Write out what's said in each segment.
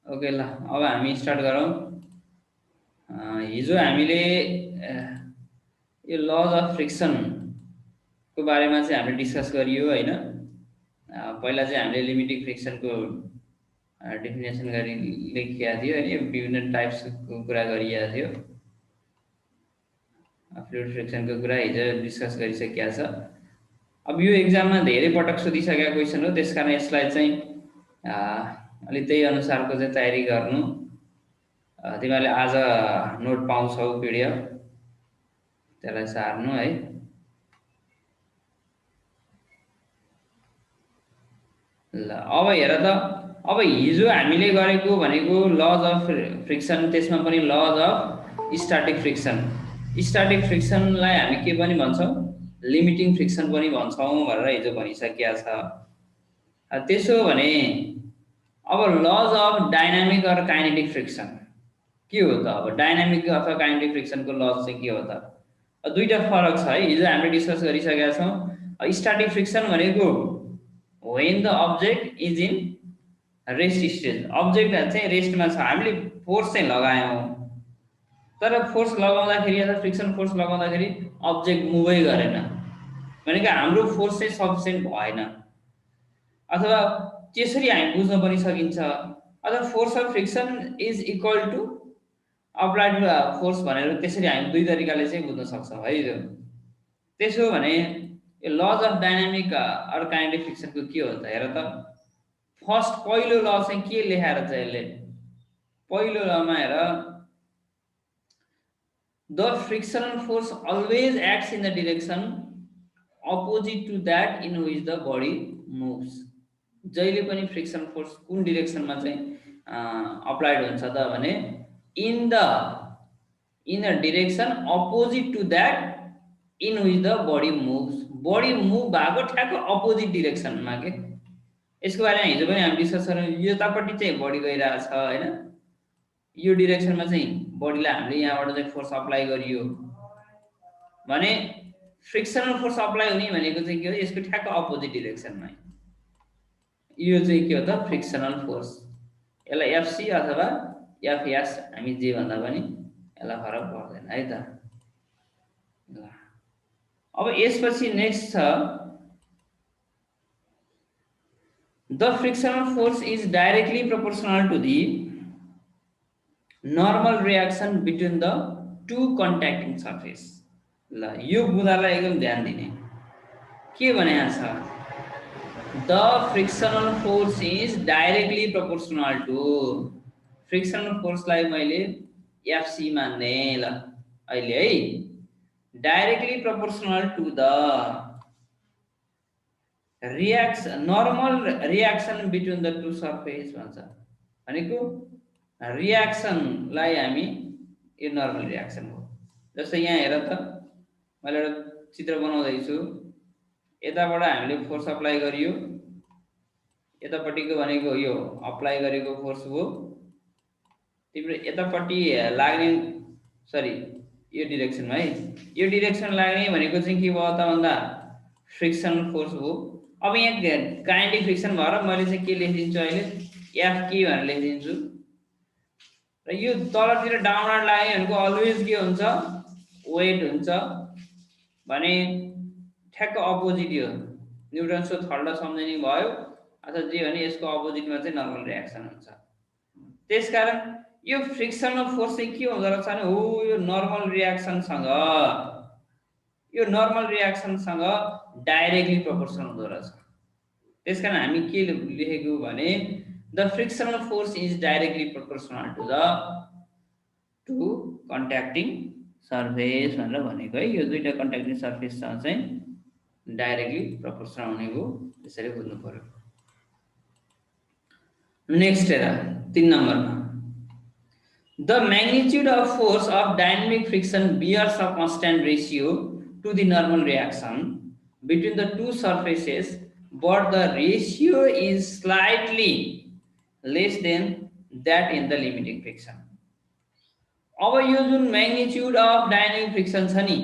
Okay ल अब हामी स्टार्ट गरौँ। हिजो हामीले यो लज अफ फ्रिक्सनको बारेमा चाहिँ हामीले डिस्कस गरियो होइन। पहिला चाहिँ हामीले लिमिटिङ फ्रिक्सनको डेफिनेसन गरी लेखिएको थियो होइन, यो विभिन्न टाइप्सको कुरा गरिएको थियो। फ्लुइड फ्रिक्सनको कुरा हिजो डिस्कस गरिसकिया छ। अब यो एक्जाममा धेरै पटक सोधिसकेको क्वेसन हो, त्यसकारण यसलाई चाहिँ अलि त्यही अनुसारको चाहिँ तयारी गर्नु। तिमीहरूले आज नोट पाउँछौ पिडिएफ, त्यसलाई सार्नु है। ल अब हेर त, अब हिजो हामीले गरेको भनेको लज अफ फ्रिक्सन, त्यसमा पनि law of static friction. Static फ्रिक्सनलाई हामी के पनि भन्छौँ, लिमिटिङ फ्रिक्सन पनि भन्छौँ भनेर हिजो भनिसकिया छ। त्यसो भने अब laws of dynamic or kinetic friction के हो त? अब डाइनामिक अथवा काइनेटिक फ्रिक्सनको लज चाहिँ के हो त? दुईटा फरक छ है, हिजो हामीले डिस्कस गरिसकेका छौँ। स्ट्याटिक फ्रिक्सन भनेको when the object is in rest stage, object चाहिँ रेस्टमा छ, हामीले फोर्स चाहिँ लगायौँ, तर फोर्स लगाउँदाखेरि अथवा फ्रिक्सन फोर्स लगाउँदाखेरि अब्जेक्ट मुभै गरेन भनेको हाम्रो फोर्स चाहिँ सफिसियन्ट भएन। अथवा त्यसरी हामी बुझ्न पनि सकिन्छ, अथवा force of friction is equal to applied force भनेर त्यसरी हामी दुई तरिकाले चाहिँ बुझ्न सक्छौँ है। त्यसो भने यो law of dynamic or kinetic फ्रिक्सनको के हो त? हेर त, फर्स्ट पहिलो ल चाहिँ के लेखाएर छ यसले? पहिलो लमा हेर, the frictional force always acts in the direction opposite to that in which the body moves. जहिले पनि फ्रिक्सन फोर्स कुन डिरेक्सनमा चाहिँ अप्लाइड हुन्छ त भने in a direction opposite to that in which the body moves. Body move भएको ठ्याक्क opposite डिरेक्सनमा के। यसको बारेमा हिजो पनि हामी डिस्कस गऱ्यौँ। यतापट्टि चाहिँ बडी गइरहेछ होइन, यो डिरेक्सनमा चाहिँ बडीलाई हामीले यहाँबाट चाहिँ फोर्स अप्लाई गरियो भने फ्रिक्सनल फोर्स अप्लाई हुने भनेको चाहिँ के हो? यसको ठ्याक्क अपोजिट डिरेक्सनमा। यो चाहिँ के हो त? Frictional force. यसलाई एफसी अथवा एफएस हामी जे भन्दा पनि यसलाई फरक पर्दैन है त। अब यसपछि नेक्स्ट छ, the frictional force is directly proportional to the normal reaction between the two contacting surface. ल यो बुदालाई एकदम ध्यान दिने। के भनेको छ? The frictional force is directly proportional to, frictional फोर्सलाई मैले एफसी मान्ने ल अहिले है, directly proportional to the reaction normal reaction between the two surface भन्छ। भनेको रिएक्सनलाई हामी यो नर्मल रिएक्सन हो। जस्तै यहाँ हेर त, मैले एउटा चित्र बनाउँदैछु, यताबाट हामीले फोर्स अप्लाई गरियो, यतापट्टिको भनेको यो अप्लाई गरेको फोर्स हो, तिम्रो यतापट्टि लाग्ने सरी यो डिरेक्सनमा है, यो डिरेक्सन लाग्ने भनेको चाहिँ के भयो त भन्दा फ्रिक्सनल फोर्स हो। अब यहाँ काइनेटिक फ्रिक्सन भएर मैले चाहिँ के लेखिदिन्छु अहिले, एफ के भनेर लेखिदिन्छु। र यो तलतिर डाउनवर्ड लाग्यो भनेको अलवेज के हुन्छ? वेट हुन्छ भने ठ्याक्क अपोजिट यो न्युटन्सको थर्ड सम्झिने भयो अथवा जे भने यसको अपोजिटमा चाहिँ नर्मल रिएक्सन हुन्छ। त्यसकारण यो फ्रिक्सनल फोर्स चाहिँ के हुँदो रहेछ भने हो यो नर्मल रिएक्सनसँग डाइरेक्टली प्रोपोर्सनल हुँदो रहेछ। त्यसकारण हामी के लेखेको भने the frictional force is directly proportional to the two contacting surface भनेर भनेको है। यो दुईटा कन्ट्याक्टिङ सर्फेससँग चाहिँ डाइरेक्टली प्रोपोर्सनल हुनेको त्यसरी बुझ्नु पर्यो। नेक्स्ट हेर 3 नम्बरमा, the magnitude of force of dynamic friction bears a constant ratio to the normal reaction between the two surfaces but the ratio is slightly less than that in the limiting friction. अब यो जुन magnitude of dynamic friction छ नि,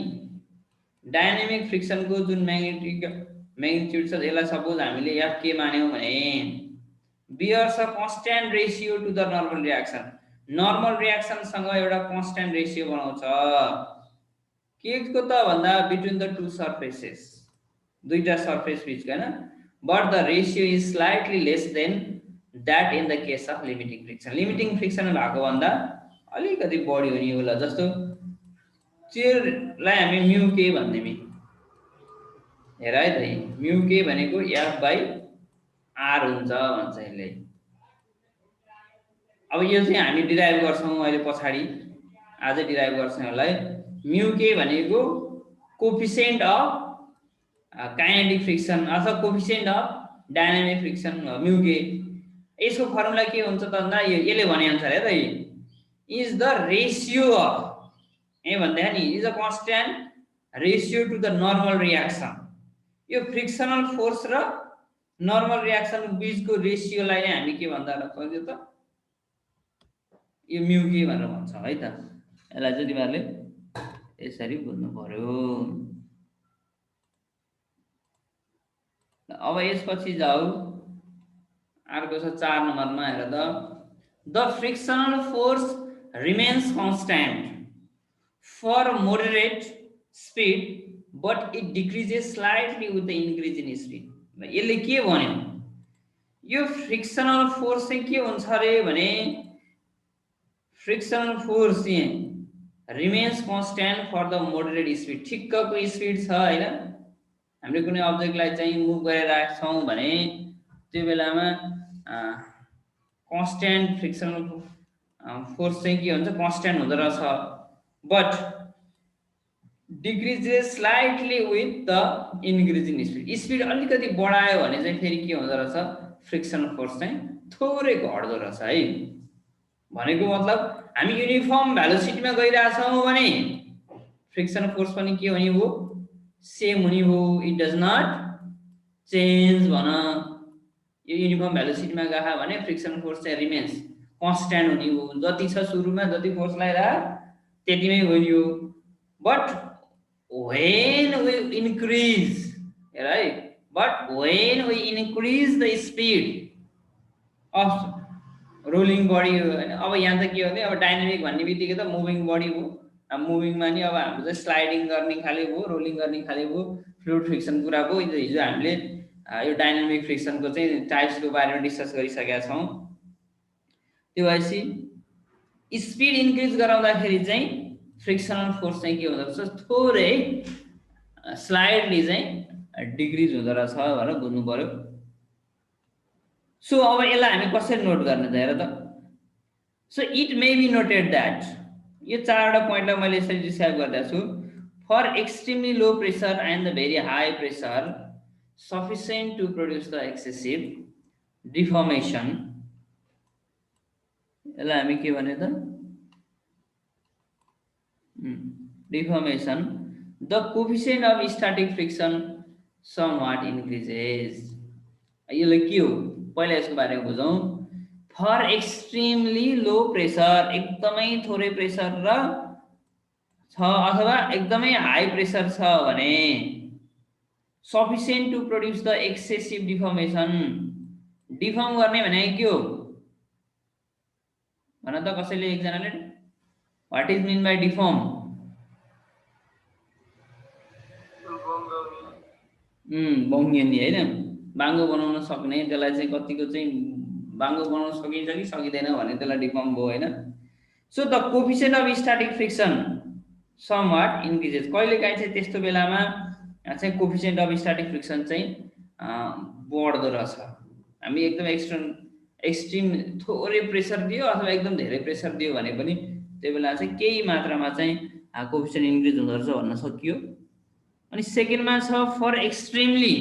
dynamic फ्रिक्सनको जुन magnitude छ, यसलाई suppose हामीले F के मान्यौँ भने bears a constant ratio to the normal reaction. Normal reaction सँग एउटा कन्स्ट्यान्ट रेशियो बनाउँछ के को त भन्दा बिट्विन द टु सर्फेसेस दुईटा सर्फेस बीच हैन but the ratio is slightly less than that in the case of limiting friction भएको भन्दा अलिकति बढी हुने होला जस्तो चेयरलाई हामी म्यू के भन्दैमी हेर है त म्यू के भनेको f बाइ r हुन्छ भन्छ यसले अब यो चाहिँ हामी डिराइभ गर्छौं अहिले पछाडी आज डिराइभ गर्छौं यसलाई म्यू के भनेको कोएफिसिएन्ट अफ काइनेटिक फ्रिक्सन अथवा coefficient of dynamic friction mu के यसको फर्मुला के हुन्छ त भन्दा यसले भने अनुसार है त is the ratio of a भन्दै नि is a constant ratio to the normal reaction यो फ्रिक्सनल फोर्स र नर्मल रियाक्सन बीचको रेशियोलाई नै हामी के भन्दा रहेछौं त यो म्यू के भनेर भन्छौं है त यसलाई चाहिँ तिमीहरुले यसरी बुझ्नु पर्यो अब यसपछि जाऊ अर्को छ 4 नम्बरमा हेर त the frictional force remains constant for moderate speed but it decreases slightly with the increase in speed यसले के भन्यो यो फ्रिक्सनल फोर्स चाहिँ के हुन्छ रे भने फ्रिक्सनल फोर्स चाहिँ remains constant for the moderate speed ठिक्कको स्पीड छ हैन हामीले कुनै अब्जेक्टलाई चाहिँ मुभ गरेर राख्छौं भने त्यो बेलामा कन्स्ट्यान्ट फ्रिक्सनल फोर्स चाहिँ के हुन्छ कन्स्ट्यान्ट हुँदो रहेछ but decreases slightly with the increasing speed speed अलिकति बढायो भने चाहिँ फेरि के हुँदो रहेछ फ्रिक्सनल फोर्स चाहिँ थोरै घट्दो रहेछ है भनेको मतलब हामी युनिफर्म भेलोसिटीमा गइराछौं भने फ्रिक्सनल फोर्स पनि के हुने हो सेम हुने हो इट डज नट चेन्ज भन यो युनिफर्म भेलोसिटीमा गए भने फ्रिक्सनल फोर्स चाहिँ रिमेन्स कन्स्ट्यान्ट हुने हो जति छ सुरुमा जति फोर्स लगाएर त्यतिमै हुने हो but when we increase right but when we increase the speed of rolling body अब यहाँ त के हो भने अब डायनामिक भन्ने बित्तिकै त मुभिङ बडी हो अब मुभिङमा नि अब हाम्रो चाहिँ स्लाइडिङ गर्ने खाले हो रोलिङ गर्ने खाले हो फ्लुइड फ्रिक्सन कुरा हो हिजो हामीले यो डायनामिक फ्रिक्सनको चाहिँ टाइप्सको बारेमा डिस्कस गरिसकेका छौं त्यो भएपछि स्पीड इन्क्रिज गराउँदाखेरि चाहिँ फ्रिक्सनल फोर्स चाहिँ के हुँदो रहेछ थोरै स्लाइडली चाहिँ डिक्रिज हुँदो रहेछ भनेर बुझ्नु पर्यो सो अब यसलाई हामी कसरी नोट गर्ने त हेर त so it may be noted that यो चारवटा पोइन्टलाई मैले यसरी डिस्क्राइब गर्दै छु for extremely low pressure and the very high pressure sufficient to produce the excessive deformation यसलाई हामी के भने त deformation the coefficient of static friction somewhat increases यसले के हो पहिला यसको बारेमा बुझौं फर एक्सट्रिमली लो प्रेसर एकदमै थोरै प्रेसर र छ अथवा एकदमै हाई प्रेसर छ भने sufficient to produce the excessive deformation deform गर्ने भने के हो भन त कसैले एकजनाले What is mean by deform? बङ्गिने हैन बाङ्गो बनाउन सक्ने त्यसलाई चाहिँ कतिको चाहिँ बाङ्गो बनाउन सकिन्छ कि सकिदैन भने त्यसलाई डिफर्म भयो हैन so the coefficient of static friction somewhat increases कहिलेकाहीँ चाहिँ त्यस्तो बेलामा चाहिँ कोएफिसिएन्ट अफ स्टैटिक फ्रिक्सन चाहिँ बढ्दो रहेछ हामी एकदम एक्सट्रिम थोरै प्रेसर दियो अथवा एकदम धेरै प्रेसर दियो भने पनि त्यो बेला चाहिँ केही मात्रामा चाहिँ कोएफिसिएन्ट इन्क्रिज हुँदो रहेछ भन्न सकियो अनि सेकेन्डमा छ फर एक्सट्रिमली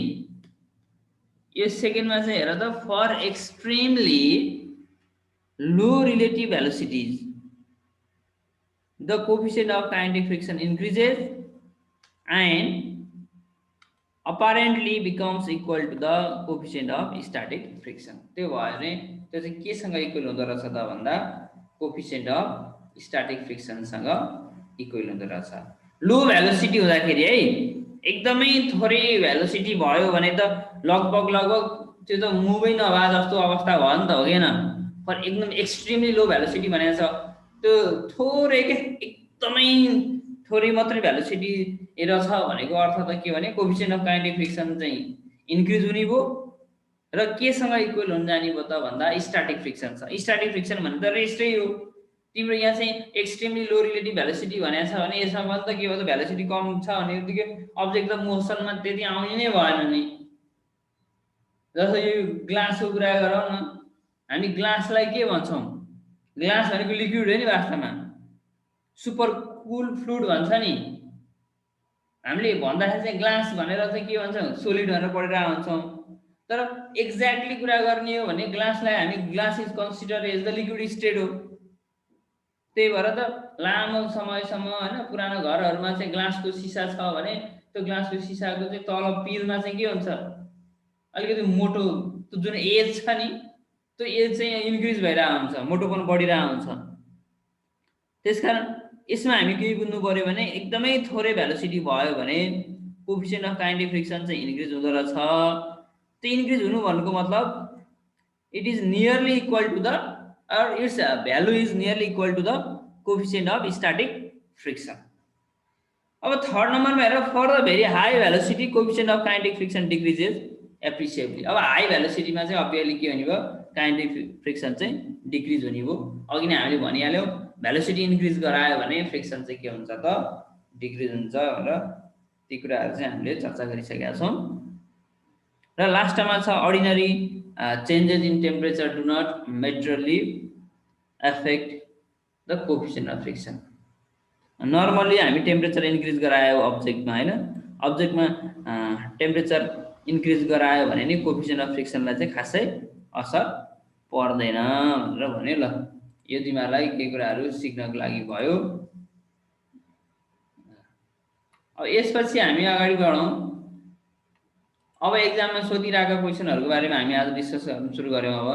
यो सेकेन्डमा चाहिँ हेर त for extremely low relative velocities the coefficient of kinetic friction increases and apparently becomes equal to the coefficient of static friction त्यो भयो भने त्यो चाहिँ केसँग इक्वल हुँदो रहेछ त भन्दा कोएफिसिएन्ट अफ स्टैटिक फ्रिक्सन सँग इक्वल हुँदो रहेछ लो भेलोसिटी हुँदाखेरि है एकदमै थोरै भेलोसिटी भयो भने त लगभग त्यो त मुभै नभए जस्तो अवस्था भयो नि त, हो किन? पर एकदम एक्सट्रिमली लो भ्यालोसिटी भनेको छ त्यो थोरै के एकदमै थोरै मात्रै भ्यालोसिटी रहेछ भनेको अर्थ त के भने कोफिसिएन्ट अफ काइनेटिक फ्रिक्सन चाहिँ इन्क्रिज हुने भयो र केसँग इक्वल हुन जाने भयो त भन्दा स्ट्याटिक फ्रिक्सन छ। स्ट्याटिक फ्रिक्सन भने त रेस्टै हो। तिम्रो यहाँ चाहिँ एक्सट्रिमली लो रिलेटिभ भ्यालोसिटी भनेको छ भने यसमा पनि त के भयो त भ्यालोसिटी कम छ भने बित्तिकै अब्जेक्ट त मोसनमा त्यति आउने नै भएन नि। जस्तो यो ग्लासको कुरा गरौँ न, हामी ग्लासलाई के भन्छौँ? ग्लास भनेको लिक्विड हो नि वास्तवमा, सुपर कुल फ्लुइड भन्छ नि। हामीले भन्दाखेरि चाहिँ ग्लास भनेर चाहिँ के भन्छौँ? सोलिड भनेर पढिरहेको हुन्छौँ। तर एक्ज्याक्टली कुरा गर्ने हो भने ग्लासलाई हामी glass is consider as the liquid state हो। त्यही भएर त लामो समयसम्म होइन पुरानो घरहरूमा चाहिँ ग्लासको सिसा छ भने त्यो ग्लासको सिसाको चाहिँ तल पिलमा चाहिँ के हुन्छ? अलिकति मोटो, त्यो जुन एज छ नि त्यो एज चाहिँ इन्क्रिज भइरहेको हुन्छ, मोटोपन बढिरहेको हुन्छ। त्यसकारण यसमा हामी के बुझ्नु पर्यो भने एकदमै थोरै भ्यालोसिटी भयो भने कोफिसिएन्ट अफ काइनेटिक फ्रिक्सन चाहिँ इन्क्रिज हुँदो रहेछ। त्यो इन्क्रिज हुनु भन्नुको मतलब it is nearly equal to the or its value is nearly equal to the coefficient of static friction. अब थर्ड नम्बरमा हेर, for the very high velocity coefficient of kinetic friction decreases appreciably. अब high भ्यालोसिटीमा चाहिँ obviously के हुने भयो? Kinetic friction चाहिँ decrease हुने भयो। अघि नै हामीले भनिहाल्यौँ भ्यालोसिटी इन्क्रिज गरायो भने फ्रिक्सन चाहिँ के हुन्छ त? डिक्रिज हुन्छ भनेर ती कुराहरू चाहिँ हामीले चर्चा गरिसकेका छौँ। र लास्टमा छ ordinary changes in temperature do not materially affect the coefficient of friction. Normally हामी टेम्परेचर इन्क्रिज गरायो अब्जेक्टमा होइन, अब्जेक्टमा टेम्परेचर इन्क्रिज गरायो भने नि कोफिसिएन्ट अफ फ्रिक्सनलाई चाहिँ खासै असर पर्दैन भनेर भन्यो। ल यो तिमीहरूलाई केही कुराहरू सिक्नको लागि भयो। अब यसपछि हामी अगाडि बढौँ। अब एक्जाममा सोधिरहेका क्वेसनहरूको बारेमा हामी आज डिस्कस गर्न सुरु गऱ्यौँ। अब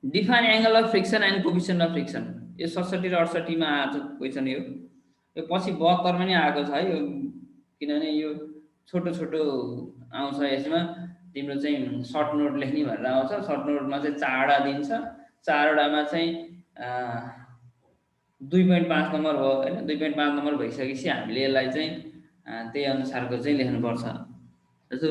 define angle of friction and coefficient of friction, यो 67 र 68मा आएको क्वेसन। यो पछि 72मा नि आएको छ है यो, किनभने यो छोटो छोटो आउँछ। यसमा तिम्रो चाहिँ सर्ट नोट लेख्ने भनेर आउँछ। सर्ट नोटमा चाहिँ 4वटा दिन्छ, 4वटामा चाहिँ 2.5 नम्बर हो होइन। 2.5 नम्बर भइसकेपछि हामीले यसलाई चाहिँ त्यही अनुसारको चाहिँ लेख्नुपर्छ। जस्तो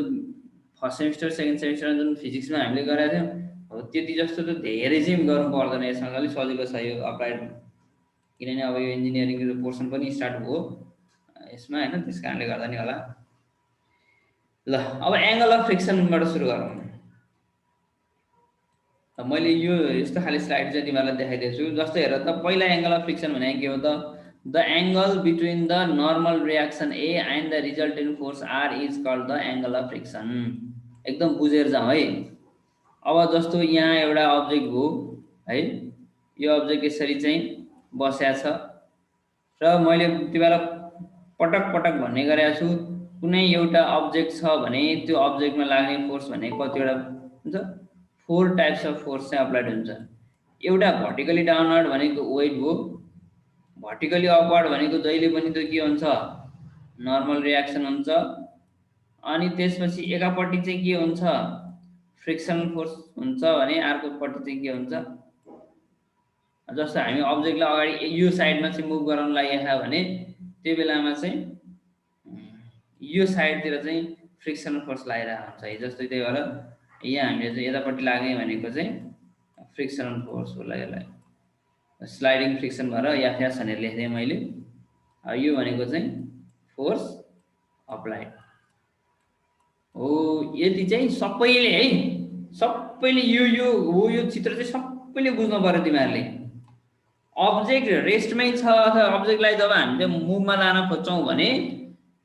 फर्स्ट सेमिस्टर सेकेन्ड सेमिस्टरमा जुन फिजिक्समा हामीले गरेका थियौँ हो त्यति जस्तो त धेरै चाहिँ गर्नु पर्दैन। यसमा अलिक सजिलो छ यो अप्लाइड, किनभने अब यो इन्जिनियरिङको पोर्सन पनि स्टार्ट भयो यसमा होइन, त्यस कारणले गर्दा नि होला। ल अब एङ्गल अफ फ्रिक्सनबाट सुरु गरौँ। मैले यो यस्तो खाले स्लाइड चाहिँ तिमीहरूलाई देखाइदिएको छु। जस्तो हेर त, पहिला एङ्गल अफ फ्रिक्सन भनेको के हो त? The angle between the normal reaction A and the resultant force R is called the angle of friction. एकदम बुझेर जाउँ है। अब जस्तो यहाँ एउटा अब्जेक्ट हो है, यो अब्जेक्ट यसरी चाहिँ बसेको छ र मैले तिमीलाई पटक पटक भन्ने गरेको छु, कुनै एउटा अब्जेक्ट छ भने त्यो अब्जेक्टमा लाग्ने फोर्स भने कतिवटा हुन्छ? 4 टाइप्स अफ फोर्स चाहिँ अप्लाइड हुन्छ। एउटा भर्टिकली डाउनवर्ड भनेको वेट हो, भर्टिकली अपवर्ड भनेको जहिले पनि त्यो के हुन्छ? नर्मल रियाक्सन हुन्छ। अनि त्यसपछि एकापट्टि चाहिँ के हुन्छ? फ्रिक्सन फोर्स हुन्छ भने अर्कोपट्टि चाहिँ के हुन्छ? जस्तो हामी अब्जेक्टलाई अगाडि यो साइडमा चाहिँ मुभ गराउन लागेको भने त्यो बेलामा चाहिँ यो साइडतिर चाहिँ फ्रिक्सन फोर्स लागिरहेको हुन्छ है। जस्तै त्यही भएर यहाँ हामीले चाहिँ यतापट्टि लाग्ने भनेको चाहिँ फ्रिक्सन फोर्स होला। यसलाई स्लाइडिङ फ्रिक्सन भएर याफ्यास भनेर लेख्दै मैले। यो भनेको चाहिँ फोर्स अप्लाइड हो। यति चाहिँ सबैले है, सबैले यो हो, यो चित्र चाहिँ सबैले बुझ्नु पर्यो तिमीहरूले। अब्जेक्ट रेस्टमै छ अथवा अब्जेक्टलाई जब हामीले मुभमा लान खोज्छौँ भने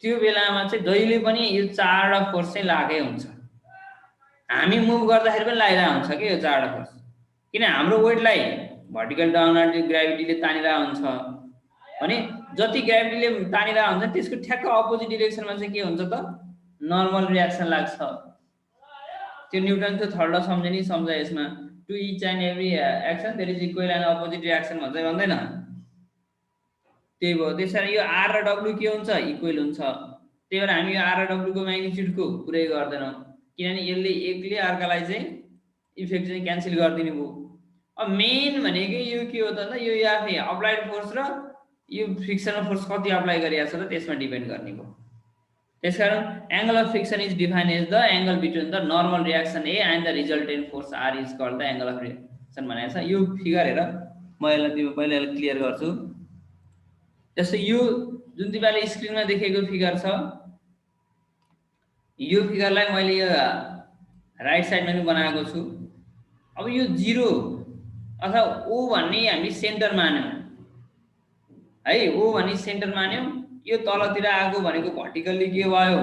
त्यो बेलामा चाहिँ जहिले पनि यो 4वटा फोर्स चाहिँ लागै हुन्छ। हामी मुभ गर्दाखेरि पनि लागिरहेको हुन्छ कि यो 4वटा फोर्स, किन हाम्रो वेटलाई भर्टिकल डाउनवर्ड ग्राभिटीले तानिरहेको हुन्छ भने जति ग्राभिटीले तानिरहेको हुन्छ त्यसको ठ्याक्क अपोजिट डिरेक्सनमा चाहिँ के हुन्छ त? नर्मल रियाक्सन लाग्छ। त्यो न्युटनको थर्ड ल सम्झे नि सम्झ यसमा, to each and every action there is equal and opposite reaction भन्छ भन्दैन? त्यही भयो। त्यसरी यो आर र डब्लु के हुन्छ? इक्वल हुन्छ। त्यही भएर हामी यो आर र डब्लुको म्याग्निट्युडको कुरै गर्दैनौँ। किनभने यसले एकले अर्कालाई चाहिँ इफेक्ट चाहिँ क्यान्सल गरिदिने भयो। अब मेन भनेको यो के हो त यो आफै अप्लाइड फोर्स र यो फ्रिक्सनल फोर्स कति अप्लाई गरिएको छ र त्यसमा डिपेन्ड गर्ने भयो। त्यसकारण angle of friction is defined as the angle between the normal reaction A and the resultant force R is called the angle of reaction भनेको छ। यो फिगर हेर म यसलाई पहिला क्लियर गर्छु। जस्तो यो जुन तिमीले स्क्रिनमा देखेको फिगर छ यो फिगरलाई मैले यो राइट साइडमा पनि बनाएको छु। अब यो 0 अथवा ओ भन्ने हामी सेन्टर मान्यौं है, ओ भन्ने सेन्टर मान्यौं। यो तलतिर आएको भनेको भर्टिकल्ली के भयो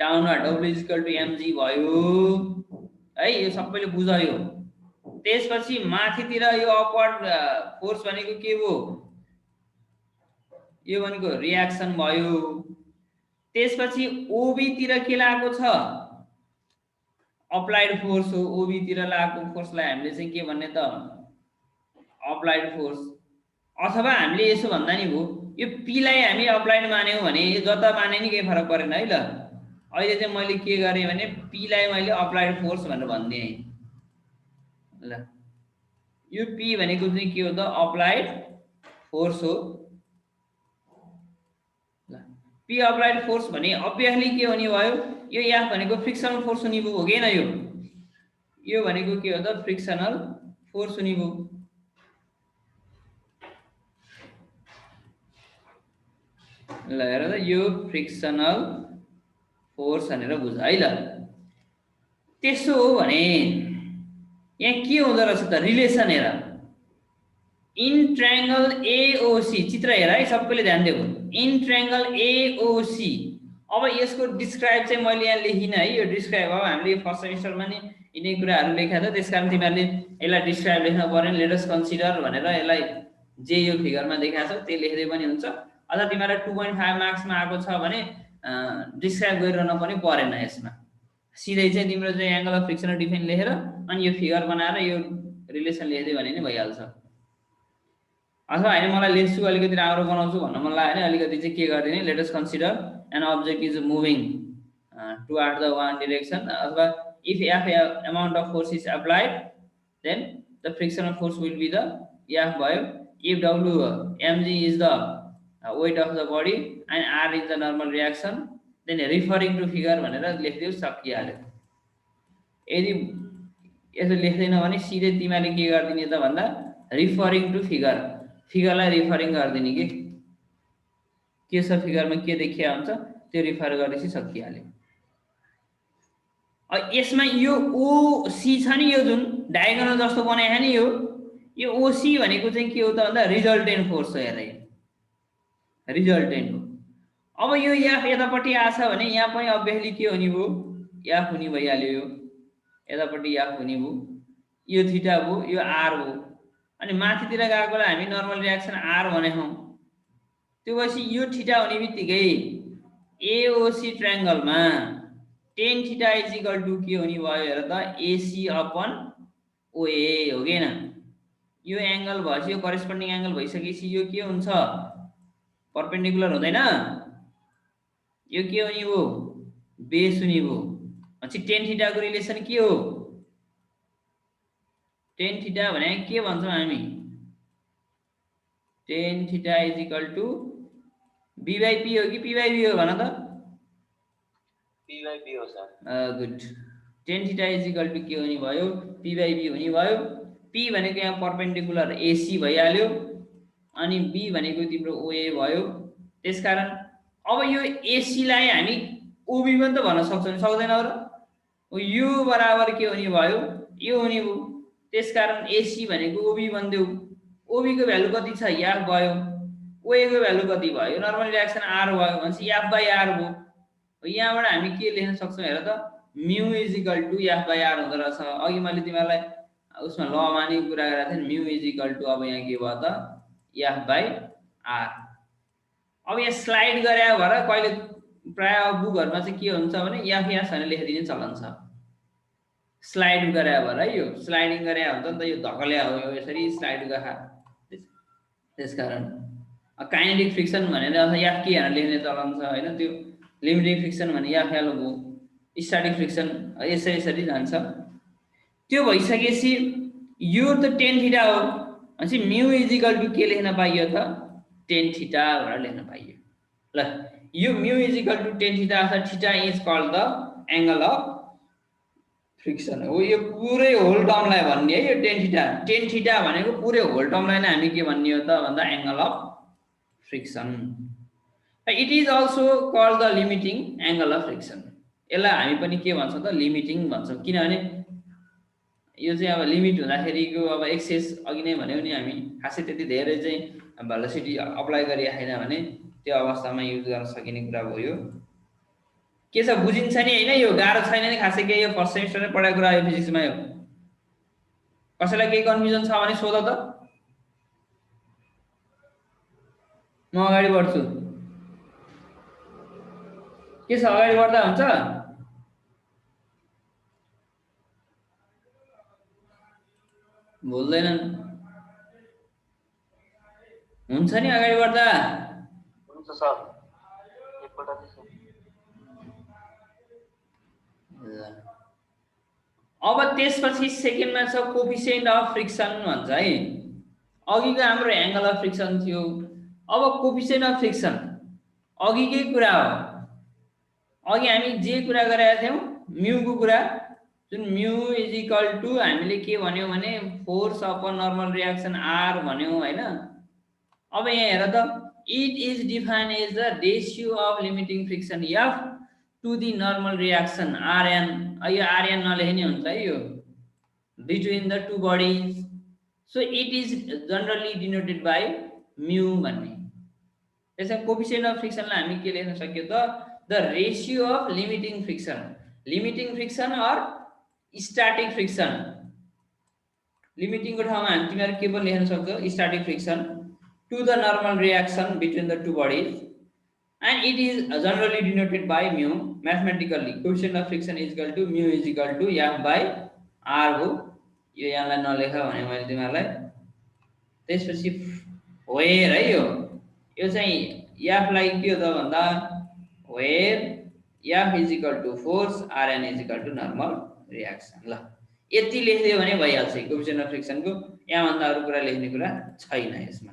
डाउनवर्ड W = mg भयो है, यो सबैले बुझ्यो। त्यसपछि माथितिर यो अपवर्ड फोर्स भनेको के हो यो भनेको रिएक्सन भयो। त्यसपछि ओबी तिर के लागेको छ अप्लाइड फोर्स हो। ओबी तिर लागेको फोर्सलाई हामीले चाहिँ के भन्ने त अप्लाइड फोर्स। अथवा हामीले यसो भन्दा नि भो यो पी लाई हामी अप्लाइड मान्यौं भने जता माने नि केही फरक परेन है। ल अहिले चाहिँ मैले के गरे भने पी लाई मैले अप्लाइड फोर्स भनेर भन्दिए। ल यो पी भनेको चाहिँ के हो त अप्लाइड फोर्स हो। ल पी अप्लाइड फोर्स भने अब्वियसली के हुने भयो यो एफ भनेको फ्रिक्सनल फोर्स हुने भयो हो कि हैन। यो भनेको के हो त फ्रिक्सनल फोर्स हुने भयो। ल हेर त यो फ्रिक्सनल फोर्स भनेर बुझ है। ल त्यसो हो भने यहाँ के हुँदो रहेछ त रिलेसन हेर इन ट्रायंगल एओसी। चित्र हेर है सबैले ध्यान दियो इन ट्रायंगल एओसी। अब यसको डिस्क्राइब चाहिँ मैले यहाँ लेखिन है। यो डिस्क्राइब अब हामीले फर्स्ट सेमिस्टरमा नि यिनै कुराहरु लेखेका छ त्यसकारण तिमीहरुले यसलाई डिस्क्राइब लेख्न पर्दैन। लेट अस कन्सिडर भनेर यसलाई जे यो फिगरमा देखाएको छ त्यो लेख्दै पनि हुन्छ। अझ तिमीहरुलाई 2.5 मार्क्समा आएको छ भने डिस्क्राइब गरिरहन पनि परेन। यसमा सिधै चाहिँ तिम्रो चाहिँ एंगल अफ फ्रिक्सन डिफाइन लेखेर अनि यो फिगर बनाएर यो रिलेसन लेख्दै भने नि भइहाल्छ। अथवा हैन मलाई लेख्छु अलिकति राम्रो बनाउँछु भन्न मन लाग्यो भने अलिकति चाहिँ के गर्दिने let us consider an object is moving toward the one direction अथवा if f amount of force is applied then the frictional force will be the f भयो। if w mg is the weight of the body and r is the normal reaction then referring to figure भनेर लेख्दियौ सकिहाल्यो। यदि यसो लेख्दैन भने सिधै तिमीले के गर्दिने त भन्दा रिफरिङ टु फिगर फिगरलाई रिफरिङ गर्दिने के छ फिगरमा के देखिया हुन्छ त्यो रिफर गरेपछि सकिहाल्यो। यसमा यो ओसी छ नि यो जुन डायगोनल जस्तो बनाएको नि यो ओसी भनेको चाहिँ के हो त भन्दा रिजल्टेन्ट फोर्स हो। हेर रिजल्टेन्ट हो। अब यो एफ यतापट्टि आछ भने यहाँ पनि अब्वियसली के हुने भयो एफ हुने भइहाल्यो। यो यतापट्टि एफ हुने भयो यो थीटा भयो यो आर भयो। अनि माथितिर गएकोलाई हामी नर्मल रिएक्सन आर भनेछौं। त्यो भएपछि यो थीटा हुने बित्तिकै एओसी ट्रायंगलमा tan theta is equal to के हुने भयो हेर त एसी अपन ओए हो कि हैन। यो एंगल भएपछि यो करेस्पोन्डिङ एंगल भइसकेपछि यो के हुन्छ परपेन्डिकुलर हुँदैन। यो के हुने भयो बेस हुने भयो। अनि tan थीटा को रिलेसन के हो tan थीटा भने के भन्छौं हामी tan theta is equal to b by p हो कि p by v हो भन त p by p हो sir. Good. tan theta is equal to के हुने भयो p by v हुने भयो। p भनेको यहाँ परपेन्डिकुलर ac भइहाल्यो अनि b भनेको तिम्रो oa भयो। त्यसकारण अब यो ac लाई हामी ob पनि त भन्न सक्छौं नि सक्दैनौ र यो बराबर के हुने भयो यो हुने भयो। त्यसकारण ac भनेको ob बन्दियो। ob को भ्यालु कति छ f भयो। oa को भ्यालु कति भयो नर्मल रिएक्सन r भयो भनेपछि f by r भयो। यहाँबाट हामी के लेख्न सक्छौं हेर त mu is equal to f by r हुँदो रहेछ। अघि मैले तिमीलाई उसमा लमा नि कुरा गरेको थिएँ म्यु इज इक्वल टु अब यहाँ के भयो त f by r। अब यहाँ स्लाइड गरे भएर कहिले प्राय बुकहरुमा चाहिँ के हुन्छ भने f यहाँ छैन लेखिदिने चलन छ। स्लाइड गरे भएर है यो स्लाइडिङ गरे हुन्छ नि त यो धकल्या हो यो यसरी स्लाइड गरा। त्यसकारण काइनेटिक फ्रिक्सन भनेर अथवा f के भनेर लेख्ने चलन छ हैन। त्यो लिमिटिङ फ्रिक्सन भने f हेलो भयो। स्ट्याटिक फ्रिक्सन यसरी जान्छ। त्यो भइसकेपछि यो त टेन थीटा हो भनेपछि म्यू इजिकल टु के लेख्न पाइयो त टेन थीटा भनेर लेख्न पाइयो। ल यो mu is equal to tan theta अर्थात् theta is called the angle of friction हो। यो पुरै होल टर्मलाई भन्ने है, यो टेन थीटा भनेको पुरै होल टर्मलाई नै हामी के भन्ने हो त भन्दा angle of friction. It is also called the limiting angle of friction. यसलाई हामी पनि के भन्छौँ त लिमिटिङ भन्छौँ, किनभने यो चाहिँ अब लिमिट हुँदाखेरिको अब एक्सेस अघि नै भन्यौ नि हामी खासै त्यति धेरै चाहिँ भेलोसिटी अप्लाई गरिराखेन भने त्यो अवस्थामा युज गर्न सकिने कुरा भयो। यो के छ बुझिन्छ नि हैन, यो गाह्रो छैन नि खासै केही, यो फर्स्ट सेमिस्टरमै पढाएको कुरा यो फिजिक्समा। यो कसैलाई केही कन्फ्युजन छ भने सोध त, म अगाडि बढ्छु। के छ अगाडि बढ्दा हुन्छ? बोल्दैनन्। हुन्छ नि अगाडि बढ्दा? हुन्छ सर, एकपल्ट चाहिँ अब त्यसपछि सेकेन्डमा छ कोफिसिएन्ट अफ फ्रिक्सन भन्छ है। अघिको हाम्रो एंगल अफ फ्रिक्सन थियो, अब कोफिसिएन्ट अफ फ्रिक्सन अघिकै कुरा हो। अघि हामी जे कुरा गरेका थियौं म्यू को कुरा, जुन म्यू इज इक्वल टु हामीले के भन्यौं भने force upon normal reaction R भन्यौं हैन। अब यहाँ हेर त, it is defined as the ratio of limiting friction F to the normal reaction RN. यो आरएन नलेख्ने हुन्छ है, यो between the two bodies. So it is generally denoted by mu भन्ने। त्यसैले कोफिसिएन्ट अफ फ्रिक्सनलाई हामी के लेख्न सक्यो त the ratio of limiting friction or static friction. लिमिटिङको ठाउँमा हामी तिमीहरु के पनि लेख्न सक्छौ static friction to the normal reaction between the two bodies and it is generally denoted by mu. Mathematically coefficient of friction is equal to mu is equal to f by r हो। यो यहाँलाई नलेख भने मैले तिमीहरुलाई। त्यसपछि where है, यो चाहिँ f लाई के हो त भन्दा where f is equal to force rn is equal to normal reaction। ल यति लेख्दियो भने भइहाल्छ कोएफिसिएन्ट अफ फ्रिक्सन को। यहाँ भन्दा अरु कुरा लेख्ने कुरा छैन यसमा।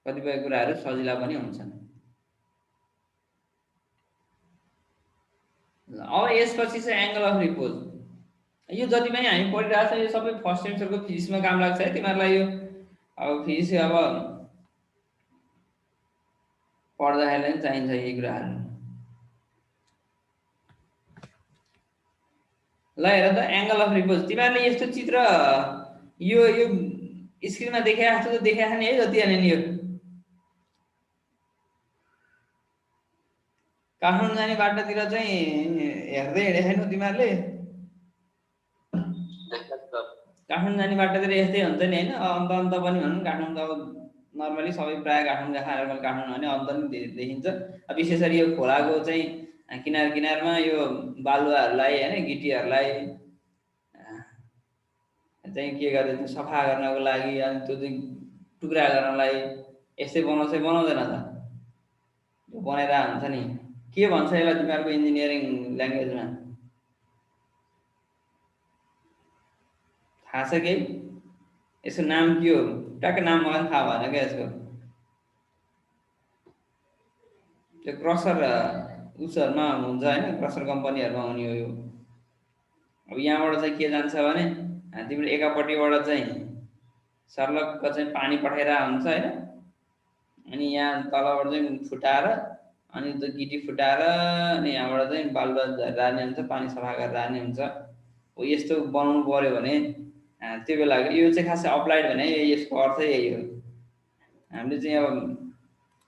कतिपय कुराहरु सजिला पनि हुन्छन्। अब यसपछि चाहिँ एंगल अफ रिपोज। यो जति पनि हामी पढिरहेका छौं यो सबै फर्स्ट सेमिस्टरको फिजिक्समा काम लाग्छ है तिमीहरुलाई। यो अब फिजिक्स अब पढ्दाखेरि पनि चाहिन्छ यी कुराहरु। ल हेर त एंगल अफ रिपोज। तिमीहरुले यस्तो चित्र यो स्क्रिनमा देखेका जस्तो देखेका नि है जति हैन नि। यो काठमाडौँ जाने बाटोतिर चाहिँ हेर्दै हिँडेका छैनौ तिमीहरुले? काठमाडौँ जाने बाटोतिर यस्तै हुन्छ नि हैन। अन्त पनि भनौं काठमाडौँ अब नर्मली सबै प्राय काठमाडौँ देखाएर काठमाडौँ भने अन्त नि देखिन्छ। अब विशेष गरी यो खोलाको चाहिँ किनारमा यो बालुवाहरुलाई हैन गिटीहरुलाई चाहिँ के गर्दै सफा गर्नको लागि अनि त्यो चाहिँ टुक्रा गर्नलाई यस्तै बनाउँदैन त? यो बनाइरा हुन्छ नि। के भन्छ यसलाई तिमीहरुको इन्जिनियरिङ ल्याङ्ग्वेजमा? थाहा छ के? यसको नाम के हो? टक्क नाम मलाई थाहा भएन के यसको। त्यो क्रसर उसहरुमा हुन्छ हैन, क्रसर कम्पनीहरुमा हुने हो यो। अब यहाँबाट चाहिँ के जान्छ भने तिम्रो एकापट्टिबाट चाहिँ सर्लक्क चाहिँ पानी पठाइरा हुन्छ हैन। अनि यहाँ तलबाट चाहिँ फुटाएर अनि त्यो गिटी फुटाएर अनि यहाँबाट चाहिँ बालुवा झर्ने हुन्छ, पानी सफा गरेर हुन्छ। हो यस्तो बनाउनु पर्यो भने त्यो बेला यो चाहिँ खासै अप्लाइड भने यसको अर्थ यही हो। हामीले चाहिँ अब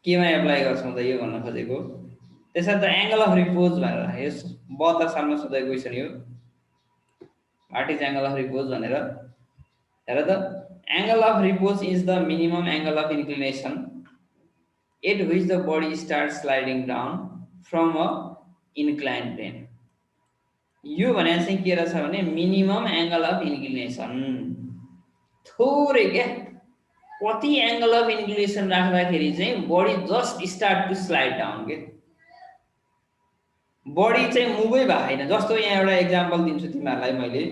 केमा एप्लाई गर्छौं त यो भन्न खोजेको। त्यसैले त एंगल अफ रिपोज भनेर यस 72 सालमा सोधेको क्वेशन यो। What is angle of repose भनेर। हेर त angle of repose is the minimum angle of inclination at which the body starts sliding down from a inclined plane। यो भने चाहिँ के रहेछ भने मिनिमम एंगल अफ इन्क्लिनेसन। थोरै के कति एंगल अफ इन्क्लिनेसन राख्दाखेरि चाहिँ body just start to slide down के। बडी चाहिँ मुभै भएको छैन। जस्तो यहाँ एउटा एक्जाम्पल दिन्छु तिमीहरूलाई मैले।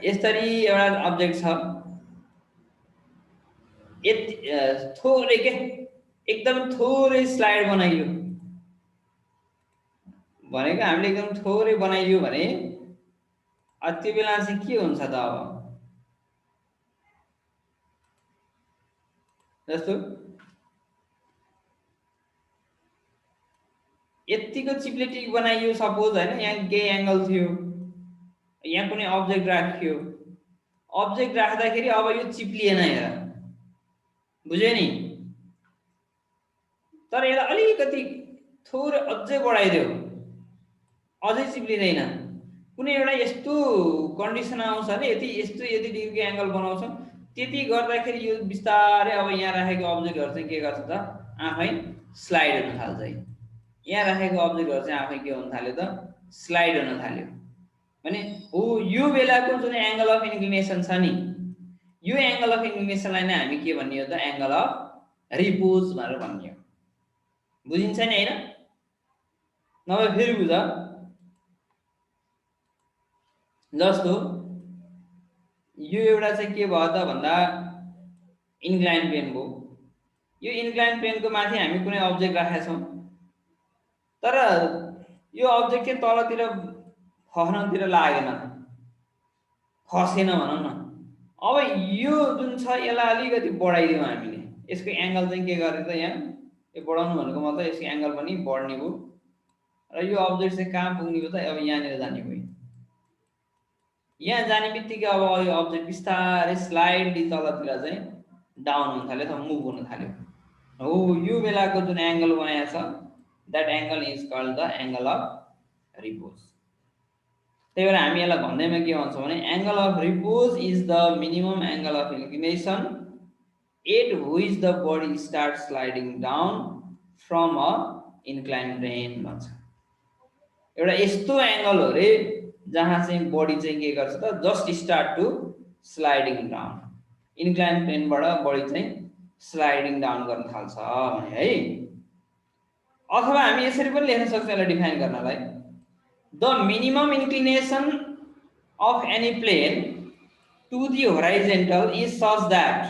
यसरी एउटा अब्जेक्ट छ, थोरै के एकदम थोरै स्लाइड बनाइयो भनेको हामीले, एकदम थोरै बनाइयो भने त्यो बेला चाहिँ के हुन्छ त? अब जस्तो यतिको चिप्लेटिक बनाइयो सपोज होइन, यहाँ केही एङ्गल थियो, यहाँ कुनै अब्जेक्ट राखियो, अब्जेक्ट राख्दाखेरि अब यो चिप्लिएन, हेर, बुझ्यो नि? तर यसलाई अलिकति थोरै अझै बढाइदियो, अझै चिप्लिँदैन। कुनै एउटा यस्तो कन्डिसन आउँछ भने यति डिग्रीको एङ्गल बनाउँछौँ, त्यति गर्दाखेरि यो बिस्तारै अब यहाँ राखेको अब्जेक्टहरू चाहिँ के गर्छ त? आफै स्लाइड हुन थाल्छ है। यहाँ राखेको अब्जेक्टहरू चाहिँ आफै के हुन थाल्यो त? स्लाइड हुन थाल्यो भने हो यो बेलाको जुन एङ्गल अफ इन्क्लिनेसन छ नि, यो एङ्गल अफ इन्क्लिनेसनलाई नै हामी के भन्ने हो त? एङ्गल अफ रिपोज भनेर भन्ने हो। बुझिन्छ नि होइन? नभए फेरि बुझ। जस्तो यो एउटा चाहिँ के भयो त भन्दा इन्क्लाइन प्लेन भयो। यो इन्क्लाइन प्लेनको माथि हामी कुनै अब्जेक्ट राखेका छौँ, तर यो अब्जेक्ट चाहिँ तलतिर खस्नतिर लागेन, खसेन भनौँ न। अब यो जुन छ यसलाई अलिकति बढाइदिउँ हामीले, यसको एङ्गल चाहिँ के गर्ने त? यहाँ यो बढाउनु भनेको मतलब यसको एङ्गल पनि बढ्ने भयो र यो अब्जेक्ट चाहिँ कहाँ पुग्ने भयो त? अब यहाँनिर जाने भयो। यहाँ जाने बित्तिकै अब यो अब्जेक्ट बिस्तारै स्लाइडली तलतिर चाहिँ डाउन हुन थाल्यो अथवा मुभ हुन थाल्यो। हो यो बेलाको जुन एङ्गल बनाएको छ, that angle is called the angle of repose. त्यही भएर हामी यसलाई भन्दैमा के भन्छौँ भने angle of repose is the minimum angle of inclination at which the body start sliding down from a incline plane भन्छ। एउटा यस्तो एङ्गल हो रे जहाँ चाहिँ बडी चाहिँ के गर्छ त? Just start to sliding down, incline प्लेनबाट बडी चाहिँ स्लाइडिङ डाउन गर्न थाल्छ भने है। अथवा हामी यसरी पनि लेख्न सक्छौँ यसलाई डिफाइन गर्नलाई, the minimum inclination of any plane to the horizontal is such that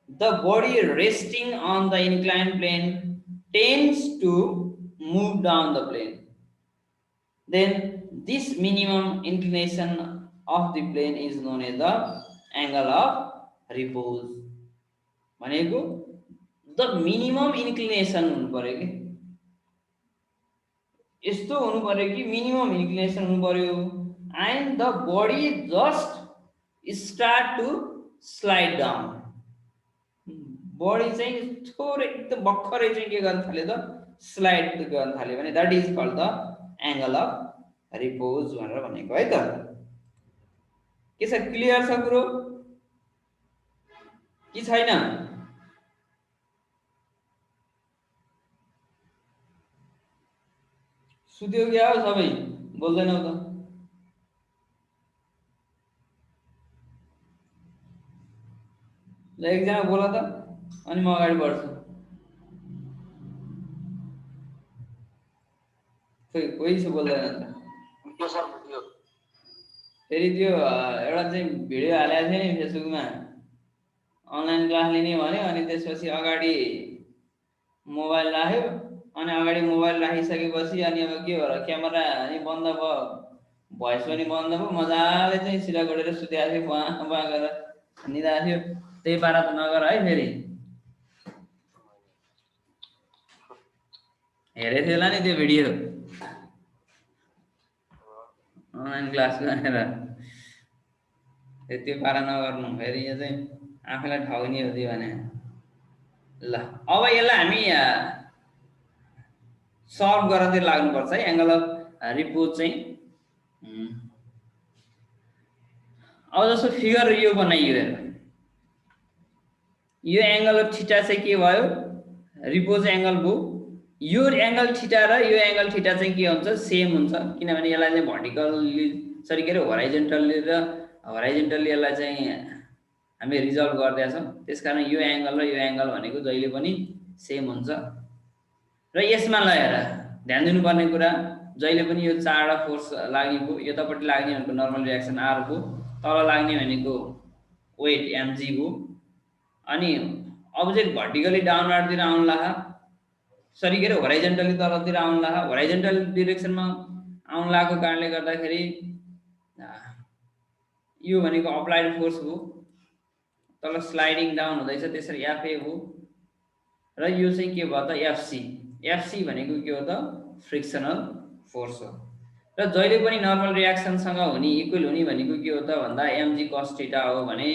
the body resting on the incline plane tends to move down the plane, then this minimum inclination of the plane is known as the angle of repose। भनेको the minimum inclination हुनु पर्यो कि यस्तो हुनु पर्यो कि minimum inclination हुनु पर्यो, and the body just start to slide down. Body चाहिँ थोरै एकदम भर्खरै चाहिँ के गर्न थाल्यो त? स्लाइड गर्न थाल्यो भने that is called the angle of repose भनेर भनेको है त। के छ? क्लियर छ कुरो कि छैन? सुत्यो क्या हो सबै? बोल्दैनौ त? ल एकजना बोला त, अनि म अगाडि बढ्छु। कोही छ बोल्दैन त? फेरि त्यो एउटा चाहिँ भिडियो हालेको थियो नि फेसबुकमा, अनलाइन क्लास लिने भन्यो, अनि त्यसपछि अगाडि मोबाइल राख्यो, अनि अगाडि मोबाइल राखिसकेपछि अनि अब के हो र क्यामेरा अनि बन्द भयो, भोइस पनि बन्द भयो, मजाले चाहिँ सिधा गरेर सुतेको थियो, बुवा बुवा गरेर निदाएको थियो। त्यही पारा त नगर है। फेरि हेरेको थियो होला नि त्यो भिडियो अनलाइन क्लास गरेर, त्यो पारा नगर्नु। फेरि यो चाहिँ आफैलाई ठग्ने हो त्यो भने। ल अब यसलाई हामी सल्भ गर्दै लाग्नुपर्छ है। एङ्गल अफ रिपोज चाहिँ अब जस्तो फिगर यो बनाइयो, यो एङ्गल अफ थीटा चाहिँ के भयो? रिपोज एङ्गल भयो। यो एङ्गल थीटा र यो एङ्गल थीटा चाहिँ के हुन्छ? सेम हुन्छ, किनभने यसलाई चाहिँ भर्टिकल्ली सरी के अरे होराइजेन्टल्ली यसलाई चाहिँ हामी रिजल्भ गर्दैछौँ। त्यसकारण यो एङ्गल र यो एङ्गल भनेको जहिले पनि सेम हुन्छ। र र यसमा ल हेर ध्यान दिनुपर्ने कुरा जहिले पनि यो चारवटा फोर्स लाग्ने भयो यतापट्टि लाग्ने भनेको नर्मल रियाक्सन आर भयो तल लाग्ने भनेको वेट एमजी भयो अनि अब्जेक्ट भर्टिकली डाउनवार्डतिर आउनु लाग्यो सरी के अरे होराइजेन्टली तलतिर आउनु लाग्यो होराइजेन्टल डिरेक्सनमा आउनु लागेको कारणले गर्दाखेरि यो भनेको अप्लाइड फोर्स हो तल स्लाइडिङ डाउन हुँदैछ त्यसरी एफए हो र यो चाहिँ के भयो त एफसी एफसी भनेको के हो त फ्रिक्सनल फोर्स हो र जहिले पनि नर्मल रियाक्सनसँग हुने इक्वल हुने भनेको के हो त भन्दा एमजी कस थीटा हो भने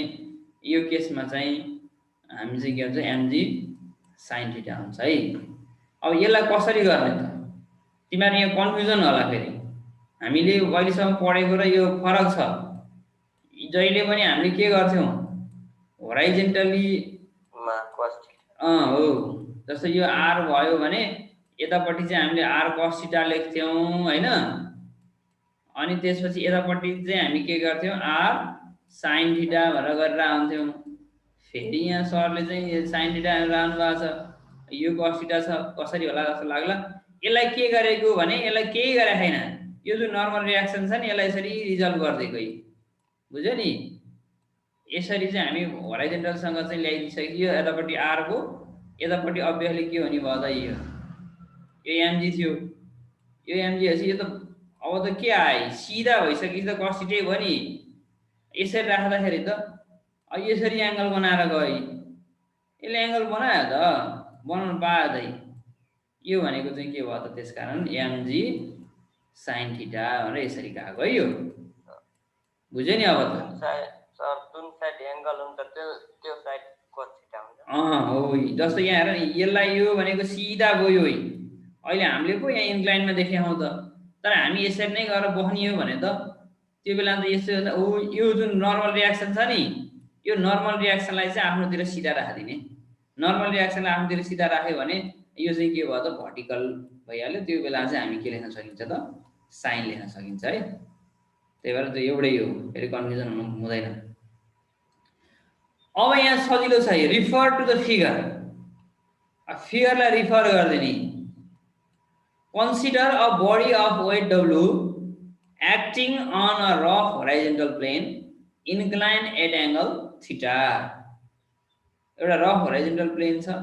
यो केसमा चाहिँ हामी चाहिँ के भन्छ एमजी साइन थीटा हुन्छ है अब यसलाई कसरी गर्ने त तिमीहरू यहाँ कन्फ्युजन होला फेरि हामीले अहिलेसम्म पढेको र यो फरक छ जहिले पनि हामीले के गर्थ्यौँ होराइजेन्टली हो जस्तो यो आर भयो भने यतापट्टि चाहिँ हामीले आर कस थीटा लेख्थ्यौँ हैन अनि त्यसपछि यतापट्टि चाहिँ हामी के गर्थ्यौँ आर साइन थीटा भनेर गरेर आउँथ्यौँ फेरि यहाँ सरले चाहिँ साइन थीटा भनेर आउनु भएको छ यो कस थीटा छ कसरी होला जस्तो लाग्ला यसलाई के गरेको भने यसलाई केही गरे छैन यो जुन नर्मल रियाक्सन छ नि यसलाई यसरी रिजल्भ गरिदिएको बुझ्यो नि यसरी चाहिँ हामी होराइजेन्टलसँग चाहिँ ल्याइदिसक्यो यतापट्टि आर को यतापट्टि अभियसली के हुने भयो त यो एमजी थियो यो एमजी हेर्छ यो त अब त के आयो सिधा भइसक्यो त कस थीटै भयो नि यसरी राख्दाखेरि त यसरी एङ्गल बनाएर गयो यसले एङ्गल बनायो त बनाउनु पायो त यो भनेको चाहिँ के भयो त त्यसकारण एमजी साइन थीटा भनेर यसरी गएको है यो बुझ्यो नि अब त सर जुन साइड एङ्गल हुन्छ त्यो साइड कस थीटा हुन्छ हो जस्तो यहाँ हेर नि यसलाई यो भनेको सिधा गयो है अहिले हामीले पो यहाँ इन्क्लाइनमा देखाउँ त तर हामी यसरी नै गरेर बस्ने हो भने त त्यो बेला त यस्तो यो जुन नर्मल रियाक्सन छ नि यो नर्मल रियाक्सनलाई चाहिँ आफ्नोतिर सिधा राखिदिने नर्मल रियाक्सनलाई आफ्नोतिर सिधा राख्यो भने यो चाहिँ के भयो त भर्टिकल भइहाल्यो त्यो बेला चाहिँ हामी के लेख्न सकिन्छ त साइन लेख्न सकिन्छ है त्यही भएर त एउटै हो फेरि कन्फ्युजन हुँदैन अब यहाँ सजिलो छ रिफर टु द फिगर फिगरलाई रिफर गरिदिने consider a body of weight W acting on a rough horizontal plane incline at angle theta एउटा रफ होराइजेन्टल प्लेन छ